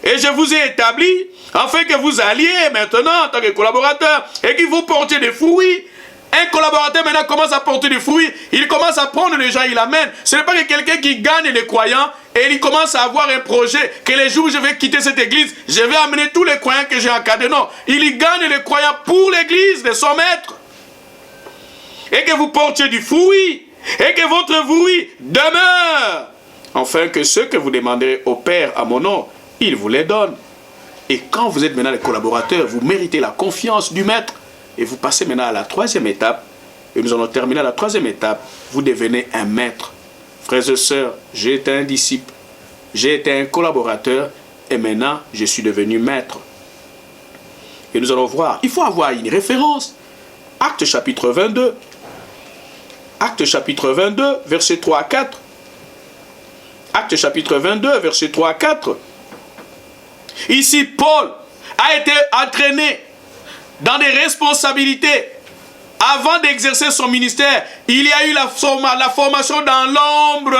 Speaker 1: Et je vous ai établi. Afin que vous alliez maintenant en tant que collaborateur. Et que vous portiez des fruits. Un collaborateur maintenant commence à porter des fruits, il commence à prendre les gens, il amène. Ce n'est pas que quelqu'un qui gagne les croyants et il commence à avoir un projet que les jours où je vais quitter cette église, je vais amener tous les croyants que j'ai encadrés. Non, il gagne les croyants pour l'église de son maître. Et que vous portiez du fruit et que votre fruit demeure. Afin que ce que vous demanderez au Père à mon nom, il vous les donne. Et quand vous êtes maintenant les collaborateurs, vous méritez la confiance du maître. Et vous passez maintenant à la troisième étape. Et nous allons terminer à la troisième étape. Vous devenez un maître. Frères et sœurs, j'ai été un disciple. J'ai été un collaborateur. Et maintenant, je suis devenu maître. Et nous allons voir. Il faut avoir une référence. Actes chapitre 22. Actes chapitre 22, versets 3 à 4. Actes chapitre 22, versets 3 à 4. Ici, Paul a été entraîné dans des responsabilités. Avant d'exercer son ministère, il y a eu la formation dans l'ombre.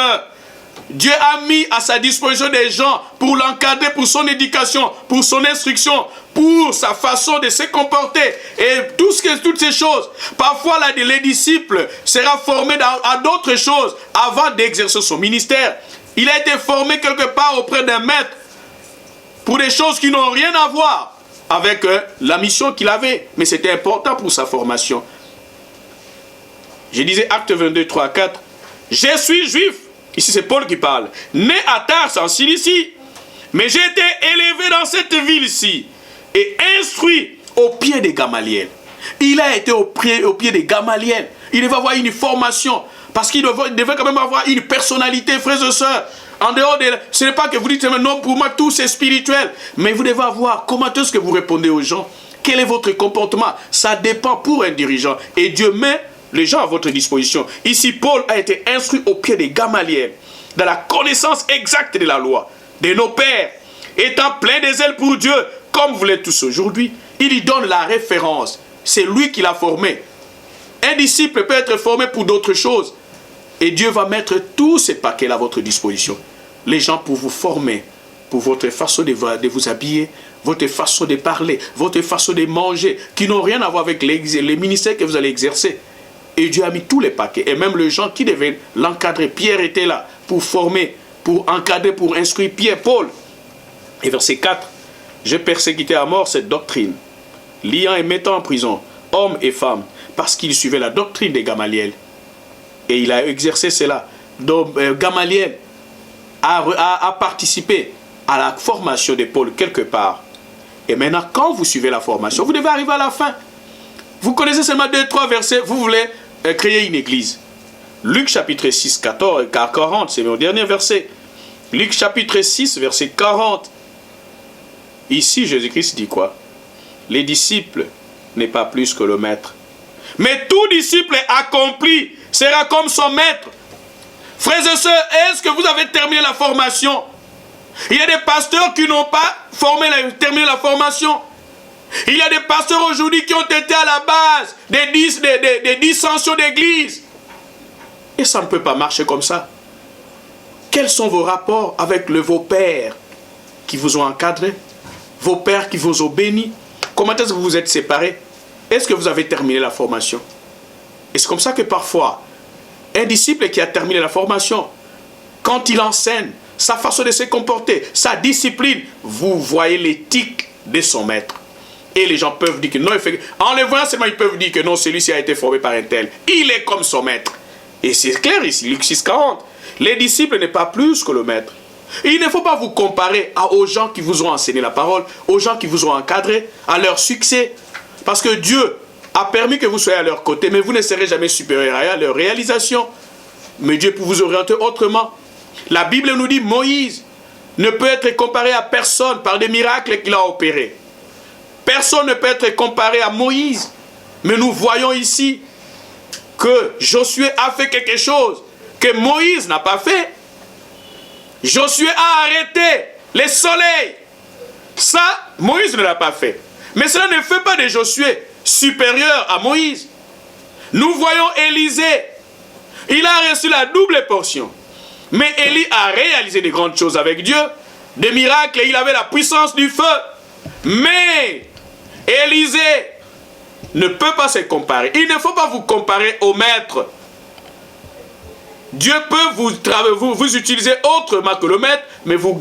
Speaker 1: Dieu a mis à sa disposition des gens pour l'encadrer, pour son éducation, pour son instruction, pour sa façon de se comporter. Et toutes ces choses. Parfois, les disciples seront formés à d'autres choses avant d'exercer son ministère. Il a été formé quelque part auprès d'un maître pour des choses qui n'ont rien à voir avec la mission qu'il avait. Mais c'était important pour sa formation. Je disais Acte 22, 3, 4. Je suis juif. Ici c'est Paul qui parle. Né à Tarse en Cilicie. Mais j'ai été élevé dans cette ville-ci. Et instruit au pied de Gamaliel. Il a été au pied de Gamaliel. Il devait avoir une formation. Parce qu'il devait quand même avoir une personnalité, frères et sœurs. En dehors de... Ce n'est pas que vous dites, non, pour moi, tout c'est spirituel. Mais vous devez voir comment est-ce que vous répondez aux gens. Quel est votre comportement? Ça dépend pour un dirigeant. Et Dieu met les gens à votre disposition. Ici, Paul a été instruit au pied de Gamaliel, dans la connaissance exacte de la loi, de nos pères, étant plein des ailes pour Dieu, comme vous l'êtes tous aujourd'hui. Il y donne la référence. C'est lui qui l'a formé. Un disciple peut être formé pour d'autres choses. Et Dieu va mettre tous ces paquets-là à votre disposition. Les gens pour vous former, pour votre façon de vous habiller, votre façon de parler, votre façon de manger, qui n'ont rien à voir avec les ministères que vous allez exercer. Et Dieu a mis tous les paquets. Et même les gens qui devaient l'encadrer. Pierre était là pour former, pour encadrer, pour instruire Pierre, Paul. Et verset 4. J'ai persécuté à mort cette doctrine, liant et mettant en prison hommes et femmes, parce qu'ils suivaient la doctrine de Gamaliel. Et il a exercé cela. Donc Gamaliel a participé à la formation de Paul quelque part. Et maintenant, quand vous suivez la formation, vous devez arriver à la fin. Vous connaissez seulement 2-3 versets, vous voulez créer une église. Luc chapitre 6, 14, 40, c'est mon dernier verset. Luc chapitre 6, verset 40. Ici, Jésus-Christ dit quoi? Les disciples n'est pas plus que le maître. Mais tout disciple accompli sera comme son maître. Frères et sœurs, est-ce que vous avez terminé la formation? Il y a des pasteurs qui n'ont pas terminé la formation. Il y a des pasteurs aujourd'hui qui ont été à la base des dissensions d'église. Et ça ne peut pas marcher comme ça. Quels sont vos rapports avec vos pères qui vous ont encadré? Vos pères qui vous ont béni? Comment est-ce que vous vous êtes séparés? Est-ce que vous avez terminé la formation? Et c'est comme ça que parfois, un disciple qui a terminé la formation, quand il enseigne, sa façon de se comporter, sa discipline, vous voyez l'éthique de son maître. Et les gens peuvent dire que non, en le voyant seulement, ils peuvent dire que non, celui-ci a été formé par un tel. Il est comme son maître. Et c'est clair ici, Luc 6, 40. Les disciples n'est pas plus que le maître. Et il ne faut pas vous comparer aux gens qui vous ont enseigné la parole, aux gens qui vous ont encadré, à leur succès. Parce que Dieu a permis que vous soyez à leur côté, mais vous ne serez jamais supérieur à leur réalisation. Mais Dieu peut vous orienter autrement. La Bible nous dit Moïse ne peut être comparé à personne par des miracles qu'il a opérés. Personne ne peut être comparé à Moïse. Mais nous voyons ici que Josué a fait quelque chose que Moïse n'a pas fait. Josué a arrêté les soleils. Ça, Moïse ne l'a pas fait. Mais cela ne fait pas de Josué supérieur à Moïse. Nous voyons Élisée. Il a reçu la double portion. Mais Élie a réalisé de grandes choses avec Dieu, des miracles, et il avait la puissance du feu. Mais Élisée ne peut pas se comparer. Il ne faut pas vous comparer au maître. Dieu peut vous utiliser autrement que le maître, mais vous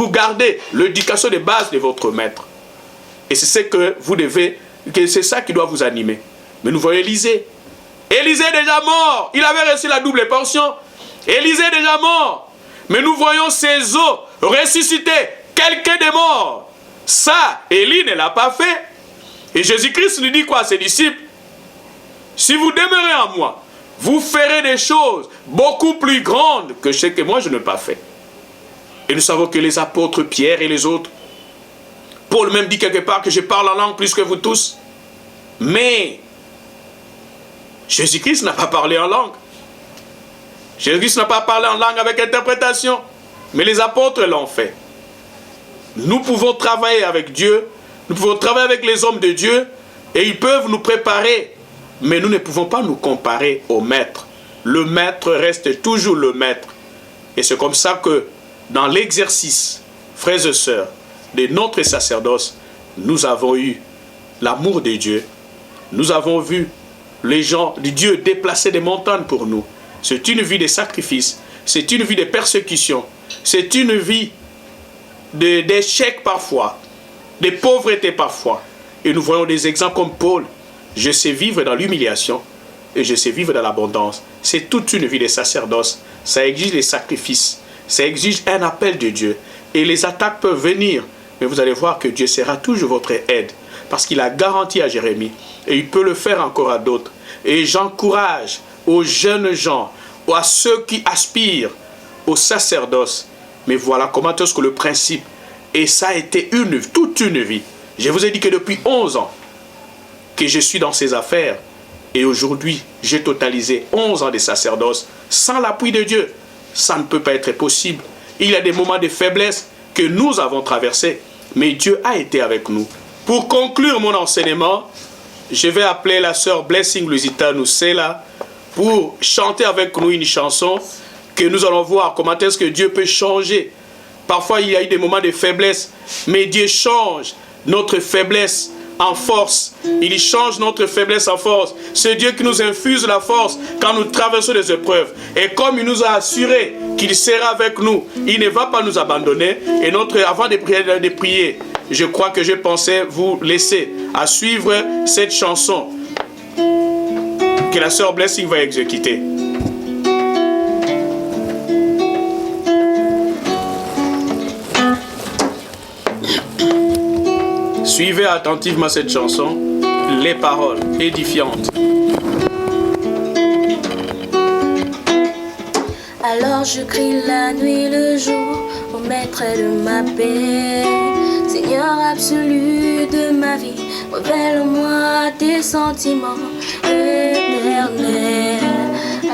Speaker 1: gardez l'éducation de base de votre maître. Et c'est ce que vous devez, c'est ça qui doit vous animer. Mais nous voyons Élisée. Élisée est déjà mort. Il avait reçu la double portion. Élisée est déjà mort. Mais nous voyons ses os ressusciter quelqu'un de mort. Ça, Élie ne l'a pas fait. Et Jésus-Christ lui dit quoi à ses disciples? Si vous demeurez en moi, vous ferez des choses beaucoup plus grandes que ce que moi je n'ai pas fait. Et nous savons que les apôtres Pierre et les autres, Paul même dit quelque part que je parle en langue plus que vous tous. Mais Jésus-Christ n'a pas parlé en langue. Jésus-Christ n'a pas parlé en langue avec interprétation. Mais les apôtres l'ont fait. Nous pouvons travailler avec Dieu. Nous pouvons travailler avec les hommes de Dieu. Et ils peuvent nous préparer. Mais nous ne pouvons pas nous comparer au maître. Le maître reste toujours le maître. Et c'est comme ça que dans l'exercice, frères et sœurs, de notre sacerdoce, nous avons eu l'amour de Dieu. Nous avons vu les gens de Dieu déplacer des montagnes pour nous. C'est une vie de sacrifice. C'est une vie de persécution. C'est une vie d'échec parfois. De pauvreté parfois. Et nous voyons des exemples comme Paul. Je sais vivre dans l'humiliation et je sais vivre dans l'abondance. C'est toute une vie de sacerdoce. Ça exige des sacrifices. Ça exige un appel de Dieu. Et les attaques peuvent venir. Mais vous allez voir que Dieu sera toujours votre aide. Parce qu'il a garanti à Jérémie. Et il peut le faire encore à d'autres. Et j'encourage aux jeunes gens, ou à ceux qui aspirent au sacerdoce. Mais voilà comment est-ce que le principe, et ça a été toute une vie. Je vous ai dit que depuis 11 ans, que je suis dans ces affaires. Et aujourd'hui, j'ai totalisé 11 ans de sacerdoce. Sans l'appui de Dieu, ça ne peut pas être possible. Il y a des moments de faiblesse que nous avons traversés. Mais Dieu a été avec nous. Pour conclure mon enseignement, je vais appeler la sœur Blessing Lusita Nusela pour chanter avec nous une chanson que nous allons voir comment est-ce que Dieu peut changer. Parfois, il y a eu des moments de faiblesse, mais Dieu change notre faiblesse en force. Il change notre faiblesse en force. C'est Dieu qui nous infuse la force quand nous traversons des épreuves. Et comme il nous a assuré qu'il sera avec nous, il ne va pas nous abandonner. Et avant de prier, je crois que je pensais vous laisser à suivre cette chanson que la sœur Blessing va exécuter. Suivez attentivement cette chanson, les paroles édifiantes.
Speaker 3: Alors je crie la nuit, le jour, au maître de ma paix. Seigneur absolu de ma vie, révèle-moi tes sentiments éternels.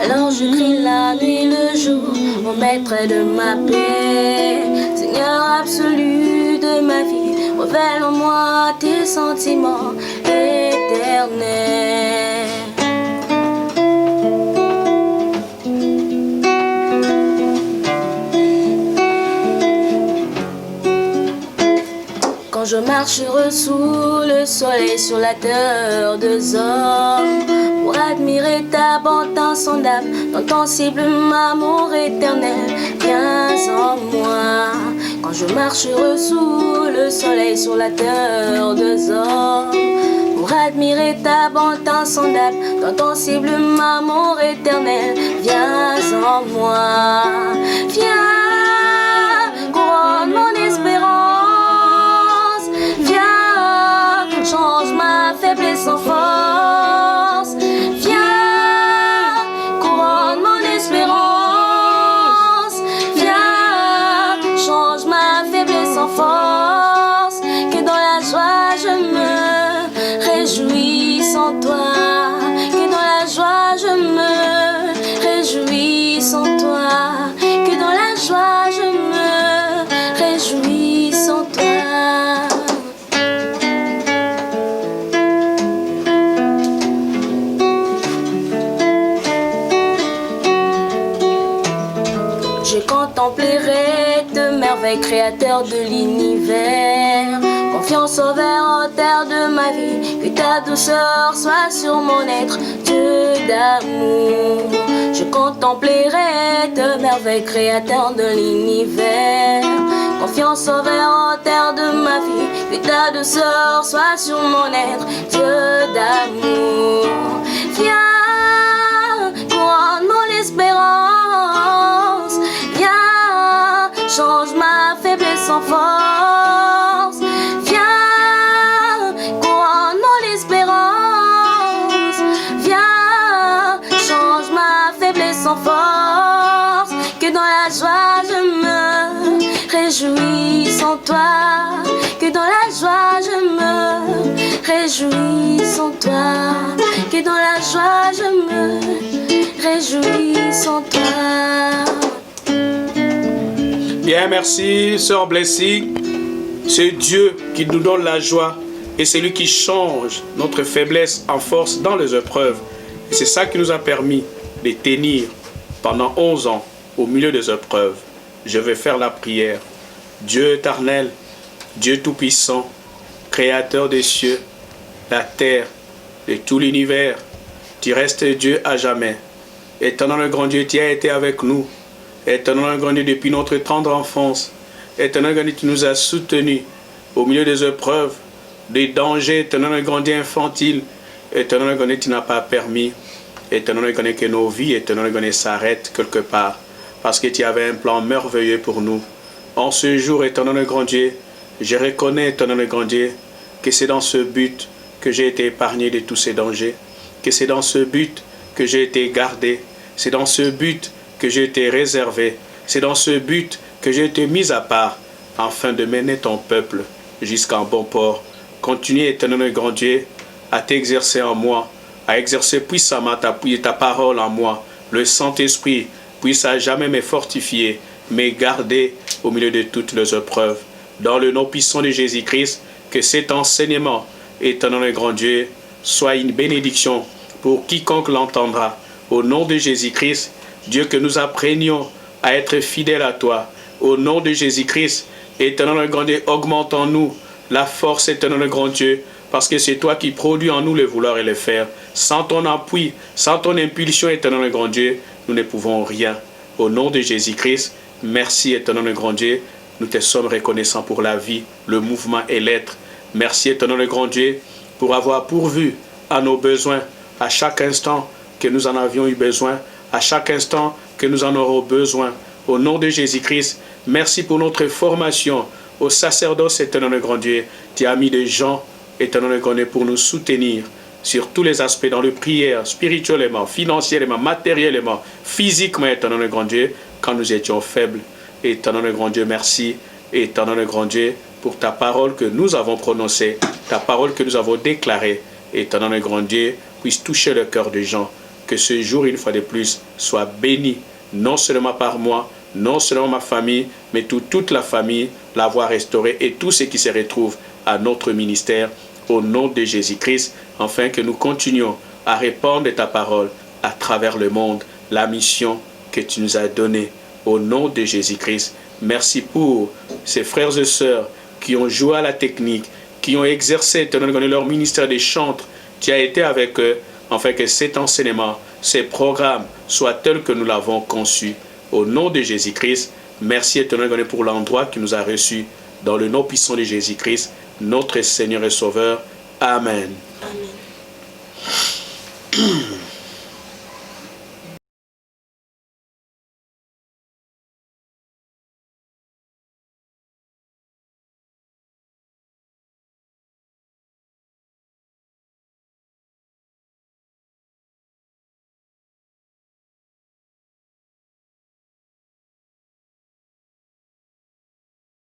Speaker 3: Alors je crie la nuit, le jour, au maître de ma paix. Seigneur absolu de ma vie, révèle-moi tes sentiments éternels. Quand je marche sous le soleil sur la terre des hommes, pour admirer ta bonté insondable, dans ton cible amour éternel, viens en moi. Quand je marche sous le soleil sur la terre des hommes, pour admirer ta bonté insondable, dans ton cible amour éternel, viens en moi. Viens, couronne mon espérance, viens, change ma faiblesse en force, viens, couronne mon espérance, viens, change ma faiblesse en force, que dans la joie je me réjouisse en toi, que dans la joie je me réjouisse en toi, que dans la joie je me réjouisse en toi. Je contemplerai tes merveilles, créateur de l'univers. Confiance sauveur, auteur de ma vie, que ta douceur soit sur mon être, Dieu d'amour. Je contemplerai tes merveilles, créateur de l'univers. Confiance sauveur, auteur de ma vie, que ta douceur soit sur mon être, Dieu d'amour. Viens, couronne mon espérance, viens, change ma faiblesse en force, viens, couronne mon espérance, viens, change ma faiblesse en force, que dans la joie je me réjouisse en toi, que dans la joie je me réjouisse en toi, que dans la joie je me réjouisse en toi.
Speaker 1: Bien, merci, sœur Blessing. C'est Dieu qui nous donne la joie et c'est lui qui change notre faiblesse en force dans les épreuves. Et c'est ça qui nous a permis de tenir pendant 11 ans au milieu des épreuves. Je vais faire la prière. Dieu éternel, Dieu tout-puissant, créateur des cieux, la terre et tout l'univers, tu restes Dieu à jamais. Éternel grand Dieu, tu as été avec nous. Éternel grand Dieu, depuis notre tendre enfance. Éternel grand Dieu, tu nous as soutenus au milieu des épreuves, des dangers. Éternel grand Dieu infantile. Éternel grand Dieu, tu n'as pas permis. Éternel grand Dieu, que nos vies, éternel grand Dieu, s'arrêtent quelque part. Parce que tu avais un plan merveilleux pour nous. En ce jour, éternel grand Dieu, je reconnais, éternel grand Dieu, que c'est dans ce but que j'ai été épargné de tous ces dangers. Que c'est dans ce but que j'ai été gardé. C'est dans ce but que j'ai été réservé. C'est dans ce but que j'ai été mis à part, afin de mener ton peuple jusqu'à un bon port. Continue, éternel grand Dieu, à t'exercer en moi, à exercer puissamment ta parole en moi. Le Saint-Esprit puisse à jamais me fortifier, me garder au milieu de toutes les épreuves. Dans le nom puissant de Jésus-Christ, que cet enseignement, éternel grand Dieu, soit une bénédiction pour quiconque l'entendra. Au nom de Jésus-Christ, Dieu, que nous apprenions à être fidèles à toi. Au nom de Jésus-Christ, éternel le grand Dieu, augmente en nous la force, éternel le grand Dieu, parce que c'est toi qui produis en nous le vouloir et le faire. Sans ton appui, sans ton impulsion, éternel le grand Dieu, nous ne pouvons rien. Au nom de Jésus-Christ, merci, éternel le grand Dieu. Nous te sommes reconnaissants pour la vie, le mouvement et l'être. Merci, éternel le grand Dieu, pour avoir pourvu à nos besoins, à chaque instant que nous en avions eu besoin, à chaque instant que nous en aurons besoin. Au nom de Jésus-Christ, merci pour notre formation au sacerdoce, éternel le grand Dieu. Tu as mis des gens, éternel le grand Dieu, pour nous soutenir sur tous les aspects, dans le prière, spirituellement, financièrement, matériellement, physiquement, éternel le grand Dieu, quand nous étions faibles. Éternel le grand Dieu, merci. Éternel le grand Dieu, pour ta parole que nous avons prononcée, ta parole que nous avons déclarée. Éternel le grand Dieu, puisse toucher le cœur des gens. Que ce jour, une fois de plus, soit béni, non seulement par moi, non seulement ma famille, mais toute la famille, la voie restaurée et tous ceux qui se retrouvent à notre ministère, au nom de Jésus-Christ, afin que nous continuions à répandre ta parole à travers le monde, la mission que tu nous as donnée, au nom de Jésus-Christ. Merci pour ces frères et sœurs qui ont joué à la technique, qui ont exercé leur ministère des chantres. Tu as été avec eux, afin que cet enseignement, ces programmes soient tels que nous l'avons conçu. Au nom de Jésus-Christ, merci éternel pour l'endroit qui nous a reçus. Dans le nom puissant de Jésus-Christ, notre Seigneur et Sauveur. Amen.
Speaker 3: Amen.